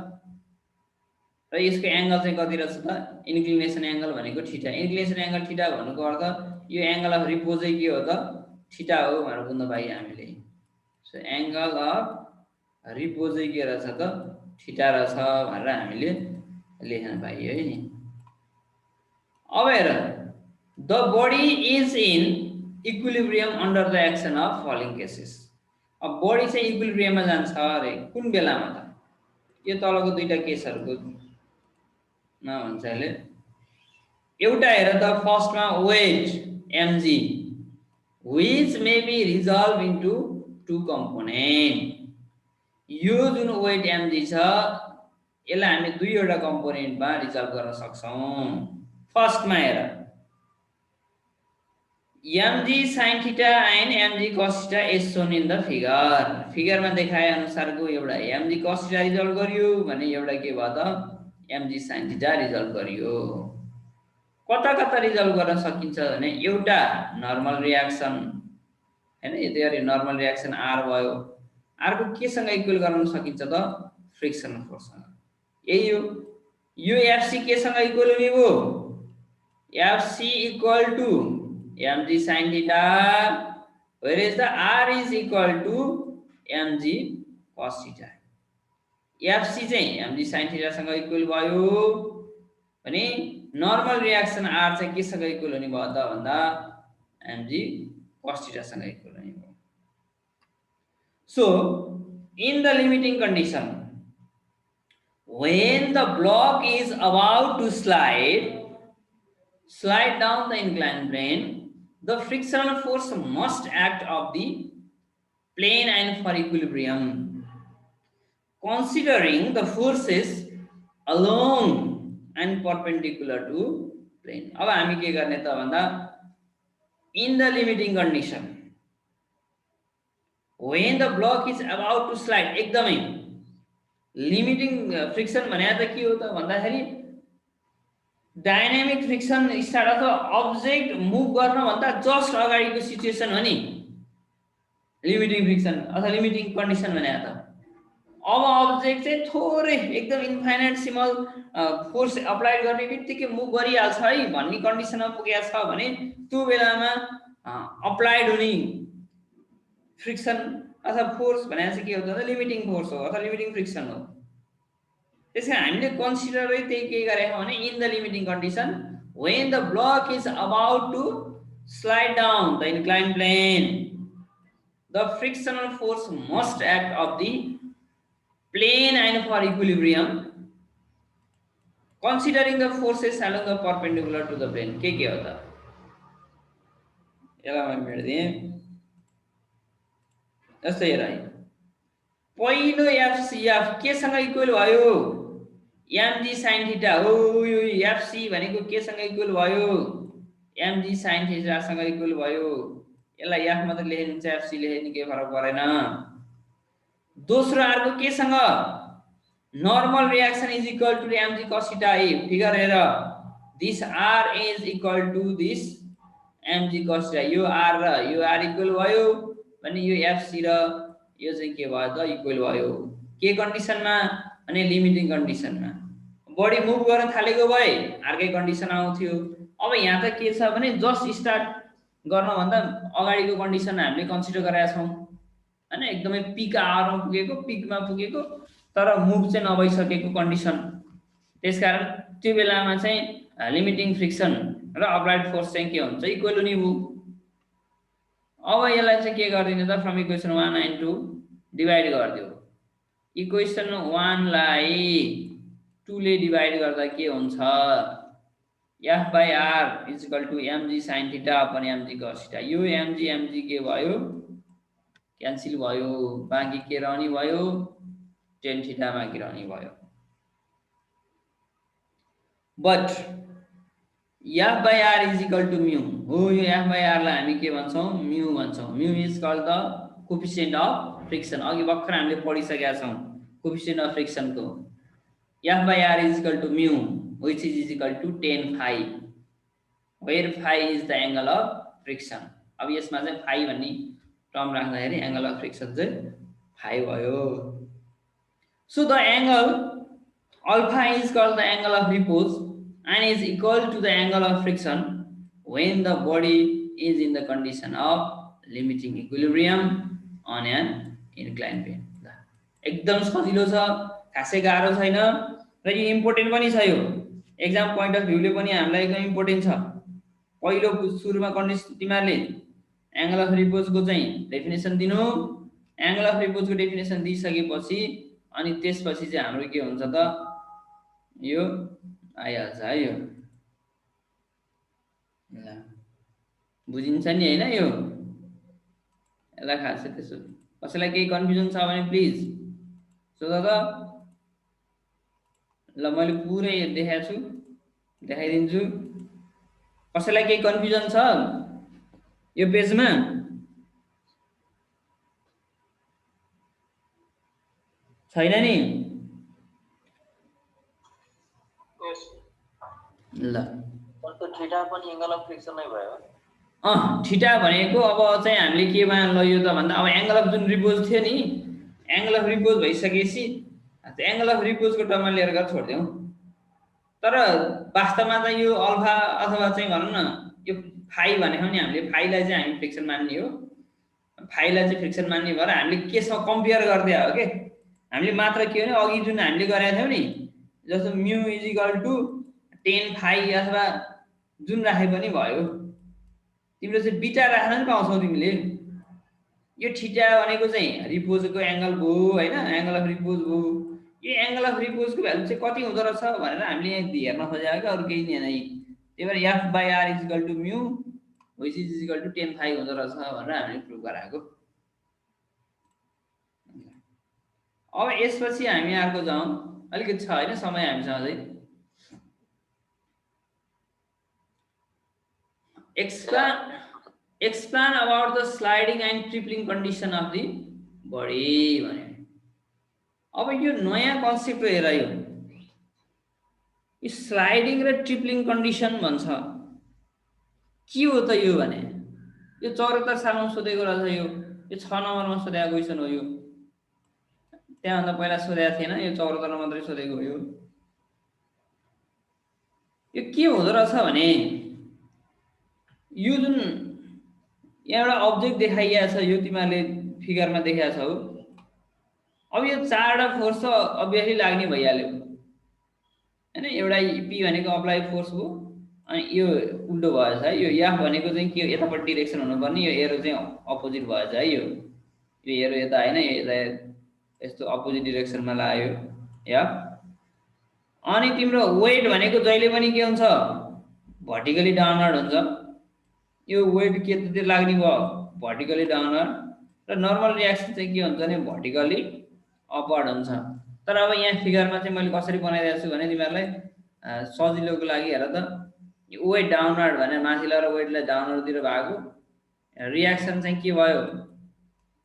र यसको एङ्गल चाहिँ कति रहेछ त इन्क्लिनेसन एङ्गल भनेको थीटा इन्क्लिनेसन एङ्गल थीटा भन्नुको अर्थ यो एङ्गल अफ रिपोज चाहिँ के हो त थीटा हो भनेर बुझ्न पाइयो हामीले सो एङ्गल अफ रिपोज चाहिँ के रहेछ त थीटा रहेछ भनेर हामीले लेख्न पाइयो है नि अब हेर the body is in equilibrium under the action of following cases अब बडी चाहिँ इक्विलिब्रियममा जान्छ अरे कुन बेलामा त यो तलको दुईटा केसहरूको भन्छ अहिले एउटा हेर त फर्स्टमा weight MG which may be resolved into two component यो जुन वेट एमजी छ यसलाई हामी दुईवटा कम्पोनेन्टमा रिजल्भ गर्न सक्छौं फर्स्टमा हेर mg sin theta and mg cos theta is shown in the figure फिगरमा देखाए अनुसारको एउटा mg cos theta रिजल्भ गरियो भने एउटा के भयो त mg sin theta रिजल्भ गरियो कता कता रिजल्भ गर्न सकिन्छ भने एउटा नर्मल रियाक्सन हैन यदि अरे नर्मल रियाक्सन r भयो r को केसँग इक्वल गर्न सकिन्छ त फ्रिक्सनल फोर्ससँग यही हो यो fc केसँग इक्वल हुने हो fc equal to mg sin theta whereas the r is equal to mg cos theta fc चाहिँ mg sin theta सँग इक्वल भयो भने नर्मल रियाक्सन r चाहिँ केसँग इक्वल हुने भयो त भन्दा mg cos theta सँग इक्वल हुने भयो so in the limiting condition when the block is about to slide down the inclined plane the frictional force must act of the plane and for equilibrium considering the forces along and perpendicular to plane अब हामी के गर्ने त भन्दा in the limiting condition when the block is about to slide एकदमै limiting friction भने त के हो त भन्दाखेरि डाइनामिक फ्रिक्सन स्टार्ट अथवा अब्जेक्ट मुभ गर्नभन्दा जस्ट अगाडिको सिचुएसन हो नि लिमिटिङ फ्रिक्सन अथवा लिमिटिङ कन्डिसन भने त। अब अब्जेक्ट चाहिँ थोरै एकदम इन्फाइनाइट स्मल फोर्स अप्लाई गर्ने बित्तिकै मुभ गरिहाल्छ है भन्ने कन्डिसनमा पुगेको छ भने त्यो बेलामा अप्लाइड हुने फ्रिक्सन अथवा फोर्स भनेको चाहिँ के हो त लिमिटिङ फोर्स हो अथवा लिमिटिङ फ्रिक्सन हो। त्यसैले हामीले कन्सिडरै त्यही के गरेका भने in the limiting condition when the block is about to slide down the inclined plane the frictional force must act of the plane and for equilibrium considering the forces along the perpendicular to the plane के हो त यसलाई मैले मेट्दिएँ जस्तै हेर है पहिलो FCF केसँग equal भयो mg sin थीटा हो यो एफसी भनेको केसँग इक्वल भयो mg sin थीटा सँग इक्वल भयो यसलाई एफ मात्र लेखिन्छ एफसी लेख्ने के फरक परेन। दोस्रो अर्को केसँग normal reaction is equal to mg cos theta ए फिगर हेर this r is equal to this mg cos theta यो r र यो r इक्वल भयो भने यो एफसी र यो चाहिँ के भयो त इक्वल भयो के कन्डिसनमा अनि लिमिटिङ कन्डिसनमा बडी मुभ गर्न थालेको भए अर्कै कन्डिसन आउँथ्यो। अब यहाँ त के छ भने जस्ट स्टार्ट गर्नभन्दा अगाडिको कन्डिसन हामीले कन्सिडर गरेका छौँ हैन एकदमै पिक आवरमा पुगेको पिकमा पुगेको तर मुभ चाहिँ नभइसकेको कन्डिसन त्यसकारण त्यो बेलामा चाहिँ लिमिटिङ फ्रिक्सन र अप्लाइड फोर्स चाहिँ के हुन्छ इक्वल हुने भयो। अब यसलाई चाहिँ के गर्दिने त फ्रम इक्वेसन 1 एन्ड 2 डिवाइड गरिदियो इक्वेसन 1 लाई 2 ले डिवाइड गर्दा के हुन्छ f by r is equal to mg sin theta upon mg cos theta यो mg के भयो क्यान्सल भयो बाँकी के रहने भयो tan थीटा बाँकी रहने भयो but f by r is equal to mu हो यो f by r लाई हामी के भन्छौं mu भन्छौं mu is called the coefficient of friction अघि भर्खर हामीले पढिसकेका छौं coefficient of friction को f by r is equal to mu which is equal to tan phi where phi is the angle of friction। अब यसमा चाहिँ phi भन्ने term राख्दाखेरि angle of friction चाहिँ phi भयो। So the angle alpha is called the angle of repose and is equal to the angle of friction when the body is in the condition of limiting equilibrium on an inclined plane। एकदम सजिलो छ खासै गाह्रो छैन र यो important पनि छ यो एक्जाम पोइन्ट अफ भ्यूले पनि हामीलाई एकदम इम्पोर्टेन्ट छ। पहिलो सुरुमा कन्डिसन तिमीहरुले एंगल अफ रिपोज को चाहिँ डेफिनेसन दिनु एंगल अफ रिपोज को डेफिनेसन दिइसकेपछि अनि त्यसपछि चाहिँ हाम्रो के हुन्छ त यो आइहाल्छ है यो ल बुझिन्छ नि हैन यो यसलाई खासै त्यसो कसैलाई केही कन्फ्युजन छ भने प्लिज सोध त ल मैले पुरै देखाएको छु देखाइदिन्छु कसैलाई केही कन्फ्युजन छ यो पेजमा छैन नि ल तो थीटा पनि एंगल अफ फ्रिक्सन नै भयो थीटा भनेको अब चाहिँ हामीले के मा लयो त भन्दा अब एंगल अफ जुन रिपोज थियो नि एंगल अफ रिपोज भइसकेपछि एंगल अफ रिपोज को टर्ममा लिएर गएर छोड्दियौ तर वास्तवमा चाहिँ यो अल्फा अथवा चाहिँ भनौं न यो फाइ भनेको नि हामीले फाइलाई चाहिँ हामी फ्रिक्सन मान्ने हो फाइलाई चाहिँ फ्रिक्सन मान्ने भएर हामीले केसँग कम्पेयर गर्दै हो के हामीले मात्र के भने अघि जुन हामीले गरेका थियौ नि जस्तो म्यु इज इक्वल टु 10 फाइ अथवा जुन राखे पनि भयो तिम्रो चाहिँ बीटा राख्न नि पाउँछौ तिमीले यो थीटा भनेको चाहिँ रिपोजको एंगल भो हैन एंगल अफ रिपोज भो यो एंगल अफ रिपोज को भ्यालु चाहिँ कति हुँदो रहेछ भनेर हामीले यहाँ हेर्न खोजेको अरु केही नि हैन त्यही भएर f by r is equal to mu which is equal to 10 phi हुँदो रहेछ भनेर हामीले प्रुभ गराएको। अब यसपछि हामी अर्को जाउँ अलिकति छ हैन समय हामीसँग अझै explain about the sliding and tripling condition of the body भने अब यो नयाँ कन्सेप्ट हेर यो यो स्लाइडिङ र ट्रिपलिङ कन्डिसन भन्छ। के हो त यो भने यो 74 सालमा सोधेको रहेछ। यो 6 नम्बरमा सोधेको क्वेसन हो। यो त्यहाँभन्दा पहिला सोधेको थिएन, यो 74 मात्रै सोधेको हो। यो के हुँदो रहेछ भने यो जुन यहाँ एउटा अब्जेक्ट देखाइएको छ, यो तिमीहरूले फिगरमा देखाएको छौ। अब यो 4वटा फोर्स त अभियसली लाग्ने भइहाल्यो हैन। एउटा पी भनेको अप्लाई फोर्स हो, अनि यो उल्टो भएछ है। यो एफ भनेको चाहिँ के यतापट्टि डिरेक्सन हुनुपर्ने, यो एरो चाहिँ अपोजिट भएछ है। यो एरो यता हैन, यो यता यस्तो अपोजिट डिरेक्सनमा लाग्यो एफ। अनि तिम्रो वेट भनेको जहिले पनि के हुन्छ, भर्टिकली डाउनवर्ड हुन्छ। यो वेट के तिर लाग्ने भयो, भर्टिकली डाउनवर्ड। र नर्मल रियाक्सन चाहिँ के हुन्छ भने भर्टिकली अपवर्ड हुन्छ। तर अब यहाँ फिगरमा चाहिँ मैले कसरी बनाइदिएको छु भने तिमीहरूलाई सजिलोको लागि हेर त। यो वेट डाउनवर्ड भने माथिल्लो वेटलाई डाउनवर्डतिर भएको, रियाक्सन चाहिँ के भयो,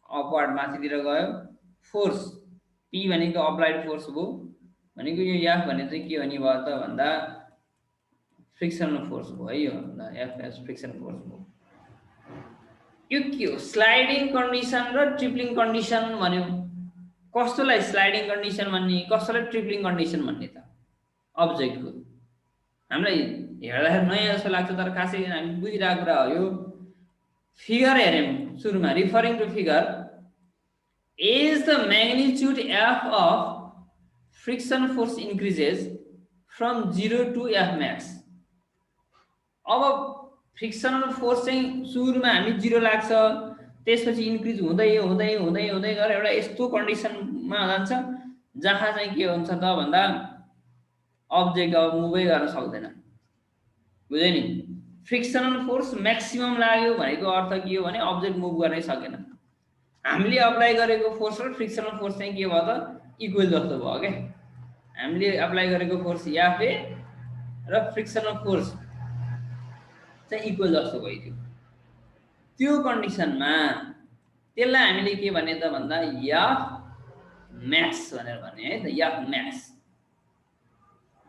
अपवर्ड माथितिर गयो। फोर्स पी भनेको अप्लाइड फोर्स भयो भनेको यो एफ भने चाहिँ के हुने भयो त भन्दा फ्रिक्सनल फोर्स भयो है। यो एफ एस फ्रिक्सनल फोर्स भयो। यो के हो, स्लाइडिङ कन्डिसन र ट्रिपलिङ कन्डिसन भन्यो। कस्तोलाई स्लाइडिङ कन्डिसन भन्ने, कस्तोलाई ट्रिपलिङ कन्डिसन भन्ने त अब्जेक्टको हामीलाई हेर्दाखेरि नयाँ जस्तो लाग्छ, तर खासै हामी बुझिरहेको कुरा हो। यो फिगर हेर्यौँ सुरुमा, referring to figure, as the magnitude F of friction force increases from 0 to F max. अब फ्रिक्सनल फोर्स चाहिँ सुरुमा हामी 0 लाग्छ, त्यसपछि इन्क्रिज हुँदै हुँदै हुँदै हुँदै गएर एउटा यस्तो कन्डिसनमा जान्छ जहाँ चाहिँ के हुन्छ त भन्दा अब्जेक्ट अब मुभै गर्न सक्दैन। बुझ्यो नि? फ्रिक्सनल फोर्स म्याक्सिमम लाग्यो भनेको अर्थ के हो भने अब्जेक्ट मुभ गर्नै सकेन। हामीले अप्लाई गरेको फोर्स र फ्रिक्सनल फोर्स चाहिँ के भयो त इक्वल जस्तो भयो क्या। हामीले अप्लाई गरेको फोर्स एफए र फ्रिक्सनल फोर्स चाहिँ इक्वल जस्तो भइदियो। त्यो कन्डिसनमा त्यसलाई हामीले के भने त भन्दा एफ म्याक्स भनेर भने है त, एफ म्याक्स।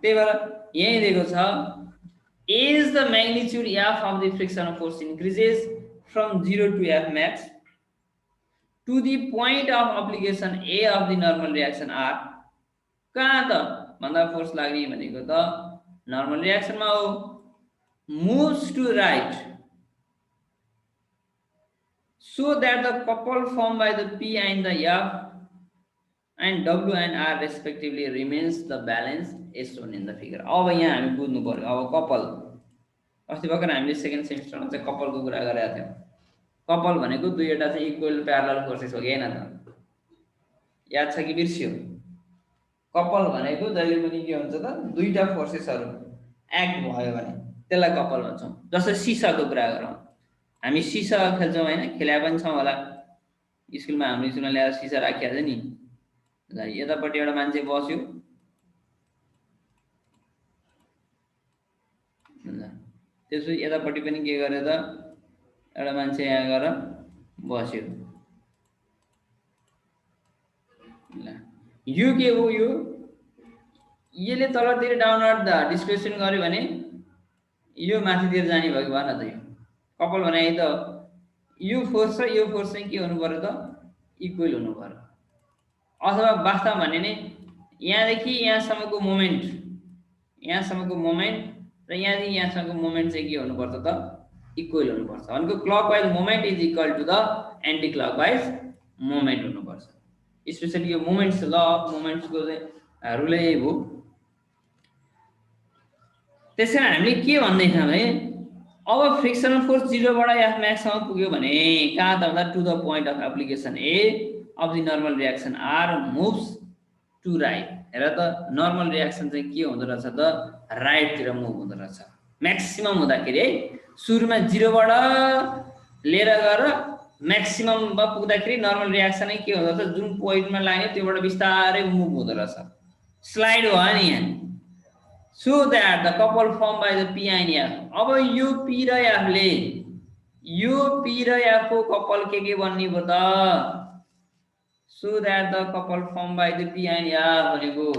त्यही भएर यही दिएको छ, as the magnitude F of the frictional force increases from 0 to F max to the point of application A of the normal reaction R. कहाँ त भन्दा फोर्स लाग्ने भनेको त नर्मल रियाक्सनमा हो। moves to right so that the couple formed by the P and the F and W and R respectively remains the balance as shown in the figure। अब यहाँ हामी बुझ्नु पर्यो। अब कपल, अस्ति भर्खर हामीले सेकेन्ड सेमिस्टरमा चाहिँ कपलको कुरा गरेका थियौँ। कपल भनेको दुईवटा चाहिँ इक्वल प्यारलल फोर्सेस हो कि हैन त, याद छ कि बिर्सियो? कपल भनेको जहिले पनि के हुन्छ त दुईटा फोर्सेसहरू एक्ट भयो भने त्यसलाई कपल भन्छौँ। जस्तै सिसाको कुरा गरौँ, हामी सिसा खेल्छौँ हैन, खेल्या पनि छौँ होला। स्कुलमा हाम्रो स्कुलमा ल्याएर सिसा राखिएको छ नि। ल यतापट्टि एउटा मान्छे बस्यो, ल त्यसपछि यतापट्टि पनि के गर्यो त एउटा मान्छे यहाँ गएर बस्यो। ल यो के हो, यो यसले तलतिर डाउनवर्ड डिस्प्लेसमेन्ट गर्यो भने यो माथितिर जाने भयो कि भन त। यो कपल भने त यो फोर्स र यो फोर्स चाहिँ के हुनु पर्यो त इक्वल हुनु पर्यो। अथवा वास्तवमा भने नि यहाँदेखि यहाँसम्मको मोमेन्ट, यहाँसम्मको मोमेन्ट र यहाँदेखि यहाँसम्मको मोमेन्ट चाहिँ के हुनुपर्छ त इक्वल हुनुपर्छ। भनेको clockwise moment is equal to the anti clockwise moment हुनुपर्छ। स्पेसली यो मोमेन्ट्स, ल अफ मोमेन्ट्सको चाहिँ रुलै हो। त्यसैले हामीले के भन्दैछौँ भने अब फ्रिक्सनल फोर्स 0 बाट एफ म्याक्ससम्म पुग्यो भने कहाँ त भन्दा to the point of application A of the normal reaction R moves to right. हेर त नर्मल रियाक्सन चाहिँ के हुँदो रहेछ त राइटतिर मुभ हुँदो रहेछ म्याक्सिमम हुँदाखेरि है। सुरुमा 0 बाट लिएर गएर म्याक्सिमममा पुग्दाखेरि नर्मल रियाक्सन नै के हुँदो रहेछ, जुन पोइन्टमा लाग्यो त्योबाट बिस्तारै मुभ हुँदो रहेछ, स्लाइड भयो नि यहाँ। So that the couple formed by the P and F, अब यो P र F ले यो P र F को कपल के बन्ने भयो त? So that the couple formed by the P and F भनेको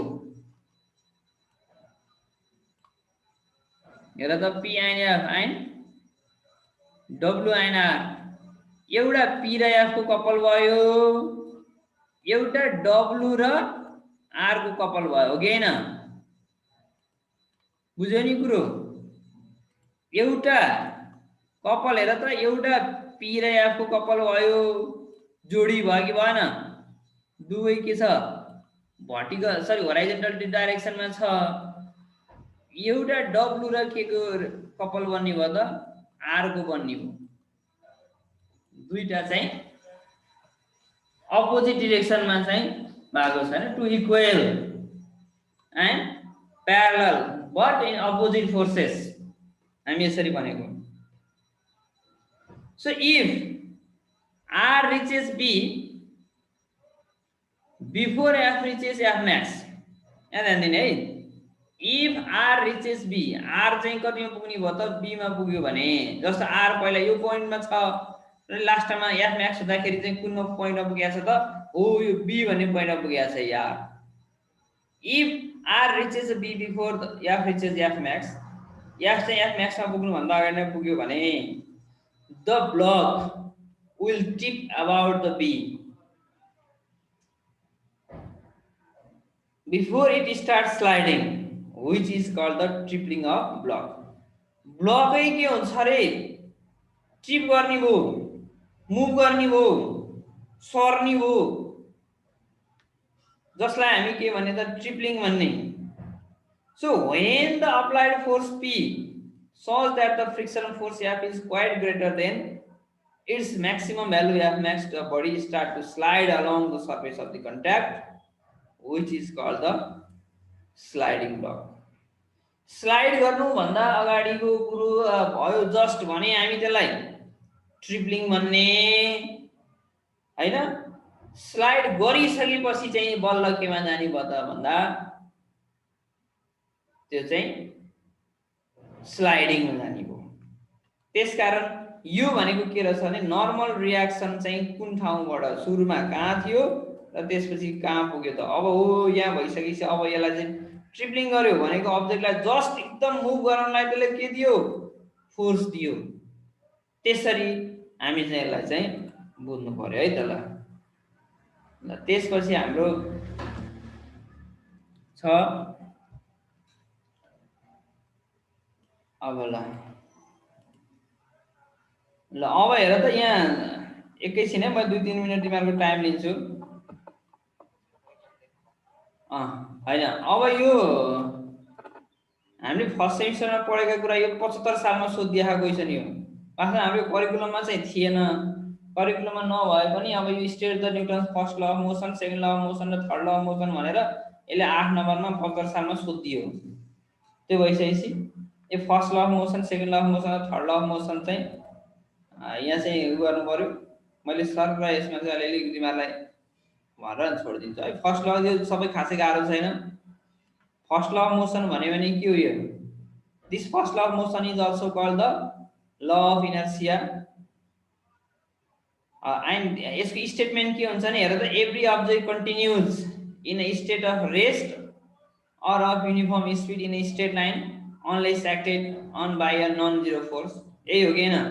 हेर त पी आइन एफ आइन डब्लु आइन आर एउटा पी र एफ को कपल भयो एउटा डब्लु र आर को कपल भयो हो कि हैन बुझ्यो नि कुरो एउटा कपल हेर त एउटा पी र एफ को कपल भयो जोडी भयो कि भएन दुवै के छ भर्टिकल सरी होराइजन्टल डाइरेक्सनमा छ एउटा डब्लु र के को कपल बन्ने भयो त आर को बन्ने भयो दुईटा चाहिँ अपोजिट डिरेक्सनमा चाहिँ भएको छ हैन two equal and parallel but in opposite forces हामी यसरी भनेको so if R reaches B before F reaches F max यहाँ ध्यान दिने है if R reaches B R चाहिँ कतिमा पुग्ने भयो त बी मा पुग्यो भने जस्तो आर पहिला यो पोइन्टमा छ र लास्टमा एफ म्याक्स हुँदाखेरि चाहिँ कुन पोइन्टमा पुगेको छ त हो यो बी भन्ने पोइन्टमा पुगेको छ यार if R reaches B before F reaches F max F चाहिँ एफ म्याक्समा पुग्नु भन्दा अगाडि नै पुग्यो भने the block will tip about the B before it starts sliding which is called the tripling of block ब्लकै के हुन्छ रे ट्रिप गर्ने भो मुभ गर्ने भो सर्ने भो जसलाई हामी के भन्ने त ट्रिपलिङ भन्ने so when the applied force P such that the frictional force F is quite greater than its maximum value F max, the body start to slide along the surface of the contact which is called the sliding block slide गर्नु भन्दा अगाडिको कुरो भयो just भने हामी त्यसलाई ट्रिपलिङ भन्ने हैन स्लाइड गरिसकेपछि चाहिँ बल्ल केमा जाने भयो त भन्दा त्यो चाहिँ स्लाइडिङमा जाने भयो त्यसकारण यो भनेको के रहेछ भने नर्मल रियाक्सन चाहिँ कुन ठाउँबाट सुरुमा कहाँ थियो र त्यसपछि कहाँ पुग्यो त अब हो यहाँ भइसकेपछि अब यसलाई चाहिँ ट्रिपलिङ गर्यो भनेको अब्जेक्टलाई जस्ट एकदम मुभ गराउनलाई त्यसले के दियो फोर्स दियो त्यसरी हामी चाहिँ यसलाई चाहिँ बुझ्नु पर्यो है त ल त्यसपछि हाम्रो छ अब ल अब हेर त यहाँ एकैछिन है म 2-3 मिनेट तिमीहरुको टाइम लिन्छु हैन अब यो हामीले फर्स्ट सेमिस्टरमा पढेका कुरा यो 75 सालमा सोधिएको क्वेशन यो वास्तवमा हाम्रो करिकुलममा चाहिँ थिएन करिकुलममा नभए पनि अब यो state the Newton first law of motion second law of motion र थर्ड ल अफ मोसन भनेर यसले 8 नम्बरमा 75 सालमा सोधियो त्यो भइसकेपछि यो first law of motion second law of motion र थर्ड ल अफ मोसन चाहिँ यहाँ चाहिँ गर्नु पर्यो मैले सर र यसमा चाहिँ अलिअलि तिमीहरुलाई भनेर छोडिदिन्छु है फर्स्ट ल यो सबै खासै गाह्रो छैन फर्स्ट ल अफ मोसन भन्यो भने के हो यो this first law of motion is also called the law of inertia and यसको स्टेटमेन्ट के हुन्छ नि हेर त every object continues in a state of rest or of uniform speed in a straight line unless acted on by a non-zero force यही हो कि हैन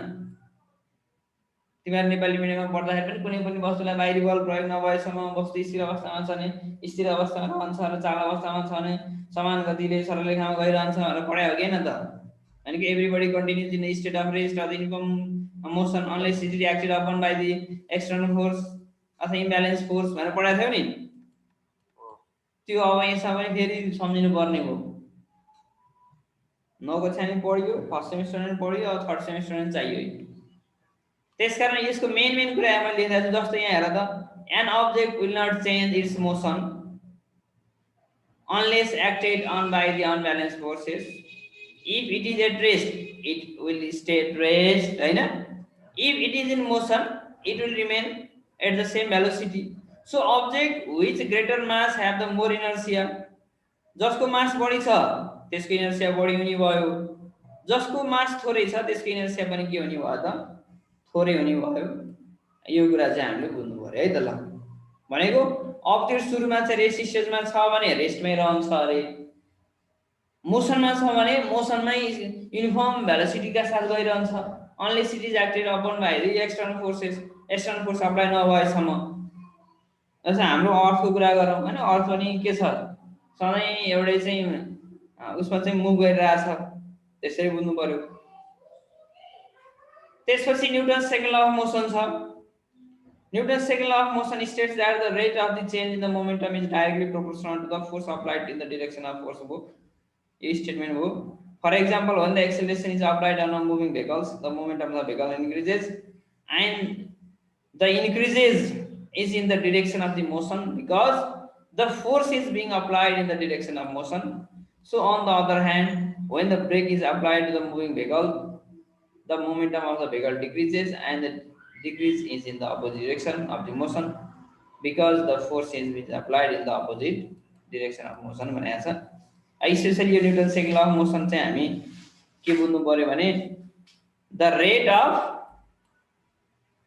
तिमीहरु नेपाली मिडियममा पढ्दाखेरि पनि कुनै पनि वस्तुलाई बाहिरी बल प्रयोग नभएसम्म वस्तु स्थिर अवस्थामा छ भने स्थिर अवस्थामा रहन्छ र चाल अवस्थामा छ भने समान गतिले सरल रेखामा गइरहन्छ भनेर पढायो हो कि हैन त अनि कि everybody continues in state of rest or uniform motion unless it is acted upon by the external force अथवा इम्ब्यालेन्स फोर्स भनेर पढाएको थियो नि त्यो अब यसमा पनि फेरि सम्झिनु पर्ने हो नौ कक्षामा पढ्यो फर्स्ट सेमिस्टरमा पढ्यो अब थर्ड सेमिस्टरमा चाहियो त्यसकारण यसको मेन कुरा मैले लेखेको छु जस्तो यहाँ हेर त an object will not change its motion unless acted on by the unbalance forces if it is at rest it will stay at rest हैन if it is in motion it will remain at the same velocity So object which greater mass have the more inertia जसको मास बढी छ त्यसको inertia बढी हुने भयो जसको मास थोरै छ त्यसको इनर्शिया पनि के हुने भयो त थोरै हुने भयो यो कुरा चाहिँ हामीले बुझ्नु पर्यो है त ल भनेको अब्जेक्ट सुरुमा चाहिँ रेस्ट स्टेजमा छ भने रेस्टमै रहन्छ अरे मोसनमा छ भने मोसनमै युनिफर्म भेलोसिटीका साथ गइरहन्छ unless it is acted upon by the external forces external force apply नभएसम्म। जस्तै हाम्रो अर्थको कुरा गरौँ होइन, अर्थ पनि के छ सधैँ एउटै चाहिँ उसमा चाहिँ मुभ गरिरहेछ, त्यसरी बुझ्नु पर्यो। त्यसपछि Newton second law of motion छ। Newton second law of motion states that the rate of the change in the momentum is directly proportional to the force applied in the direction of force हो, यो statement हो। For example when the acceleration is applied on a moving vehicles, the momentum of the vehicle increases and the increases is in the direction of the motion because the force is being applied in the direction of motion. So on the other hand, when the brake is applied to the moving vehicle, the momentum of the vehicle decreases and the decrease is in the opposite direction of the motion because the force is being applied in the opposite direction of motion भनेको छ। Specially यो Newton second law of motion चाहिँ हामी के बुझ्नु पर्यो भने the rate of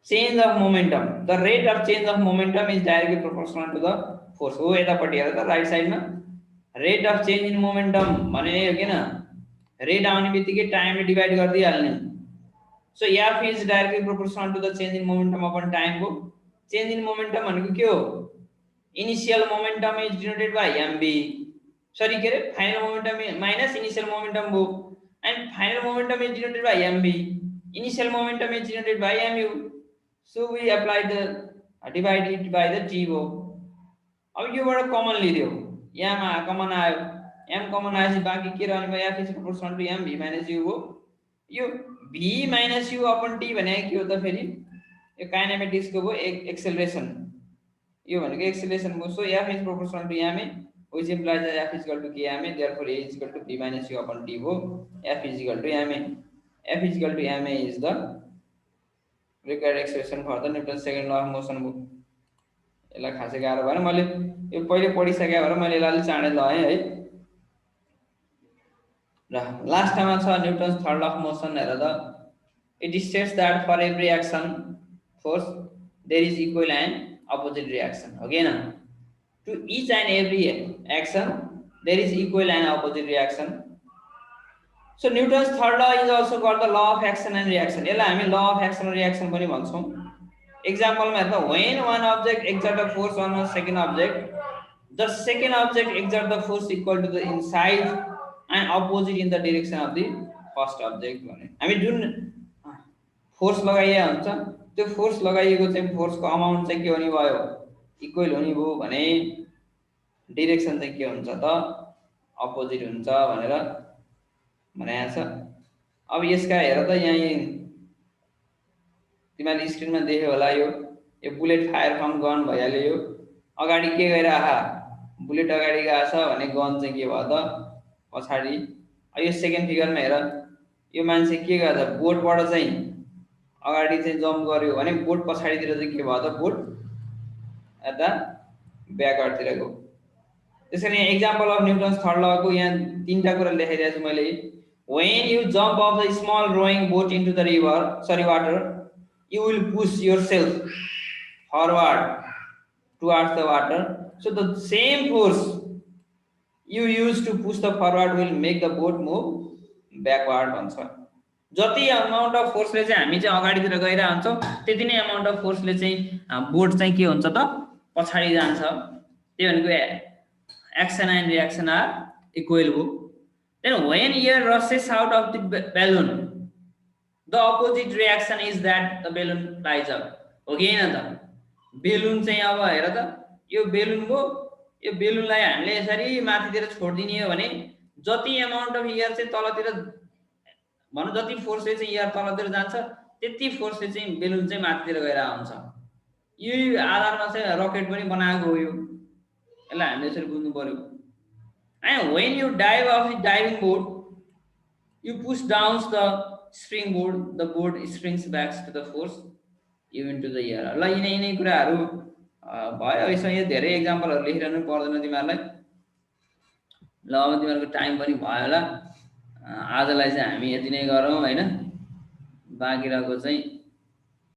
change of momentum, the rate of change of momentum is directly proportional to the force हो। यतापट्टि हेर त राइट साइडमा rate of change in momentum भने हो किन, रेट आउने बित्तिकै टाइमले डिभाइड गरिदिइहाल्ने। So F is directly proportional to the change in momentum upon time हो। चेन्ज इन मोमेन्टम भनेको के हो, initial momentum is denoted by MB, sorry के अरे final momentum minus initial momentum हो and final momentum is denoted by MB, initial momentum is denoted by MU. So we apply the divide it by the T हो। अब योबाट common लिदियो, यहाँ common आयो, am common आएपछि बाँकी के रहने भयो, F is proportional to M V minus U हो। यो V minus U upon T भनेको के हो त फेरि यो काइनेमेटिक्सको भयो एक्सेलरेसन, यो भनेको एक्सेलरेसन भयो। So F is proportional to M which implies that f is equal to kma, therefore a is equal to b minus u upon t हो। f is equal to ma, f is equal to ma is the required expression for the Newton's second law of motion हो। यसलाई खासै गाह्रो भएन, मैले यो पहिले पढिसके भएर मैले यसलाई चाँडै लगाएँ है। र लास्टमा छ Newton's third law of motion, हेर त it states that for every action force there is equal and opposite reaction हो कि हैन। To each and every action there is equal and opposite reaction. So Newton's third law is also called the law of action and reaction, यसलाई हामी law of action and reaction पनि भन्छौं। एक्जाम्पलमा हेर्दा when one object exert a force on a second object, the second object exert the force equal to the in size and opposite in the direction of the first object भने हामी जुन force लगाइया हुन्छ त्यो force लगाइएको चाहिँ फोर्सको amount चाहिँ के हुने भयो, इक्वल हुने भयो भने डाइरेक्सन चाहिँ के हुन्छ त अपोजिट हुन्छ भनेर भनेको छ। अब यसका हेर त यहाँ तिमीले स्क्रिनमा देख्यो होला, यो बुलेट फायर फ्रम गन भइहाल्यो। यो अगाडि के गइराहा, बुलेट अगाडि गएको छ भने गन चाहिँ के भयो त पछाडि। यो सेकेन्ड फिगरमा हेर, यो मान्छे के गर्छ, बोटबाट चाहिँ अगाडि चाहिँ जम्प गर्यो भने बोट पछाडितिर चाहिँ के भयो त बोट यता ब्याकवर्डतिर गयो। त्यसैले एक्जाम्पल अफ न्युटन्स थर्ड ल को यहाँ तीनटा कुरा लेखाइदिएको छु मैले। when you jump off the small rowing boat into the water, you will push yourself forward towards the water, so the same force you use to push the forward will make the boat move backward भन्छ। जति amount of फोर्सले चाहिँ हामी चाहिँ अगाडितिर गइरा हुन्छौं त्यति नै amount of फोर्सले चाहिँ बोट चाहिँ के हुन्छ त पछाडी जान्छ। त्यो भनेको action and reaction are equal. Then when air rushes out of the balloon, the opposite reaction is that the balloon flies up. Okay na त बेलुन चाहिँ अब हेर त यो बेलुन को यो बेलुनलाई हामीले यसरी माथितिर छोड्दिने हो भने जति अमाउन्ट अफ एयर चाहिँ तलतिर भनौं जति फोर्सले चाहिँ एयर तलतिर जान्छ त्यति फोर्सले चाहिँ बेलुन चाहिँ माथितिर गइरहेको हुन्छ। यो आधारमा चाहिँ रकेट पनि बनाएको हो। यो यसलाई हामीले यसरी बुझ्नु पर्यो। And when you dive off the diving board, you push down the springboard, the board springs back to the force even to the air. ल यिनै कुराहरु भयो। यसमा यो धेरै एक्जाम्पलहरु लेखिरहनु पर्दैन तिमीहरुलाई। ल अब तिमीहरुको टाइम पनि भयो होला। आजलाई चाहिँ हामी यति नै गरौँ हैन। बाँकी रहेको चाहिँ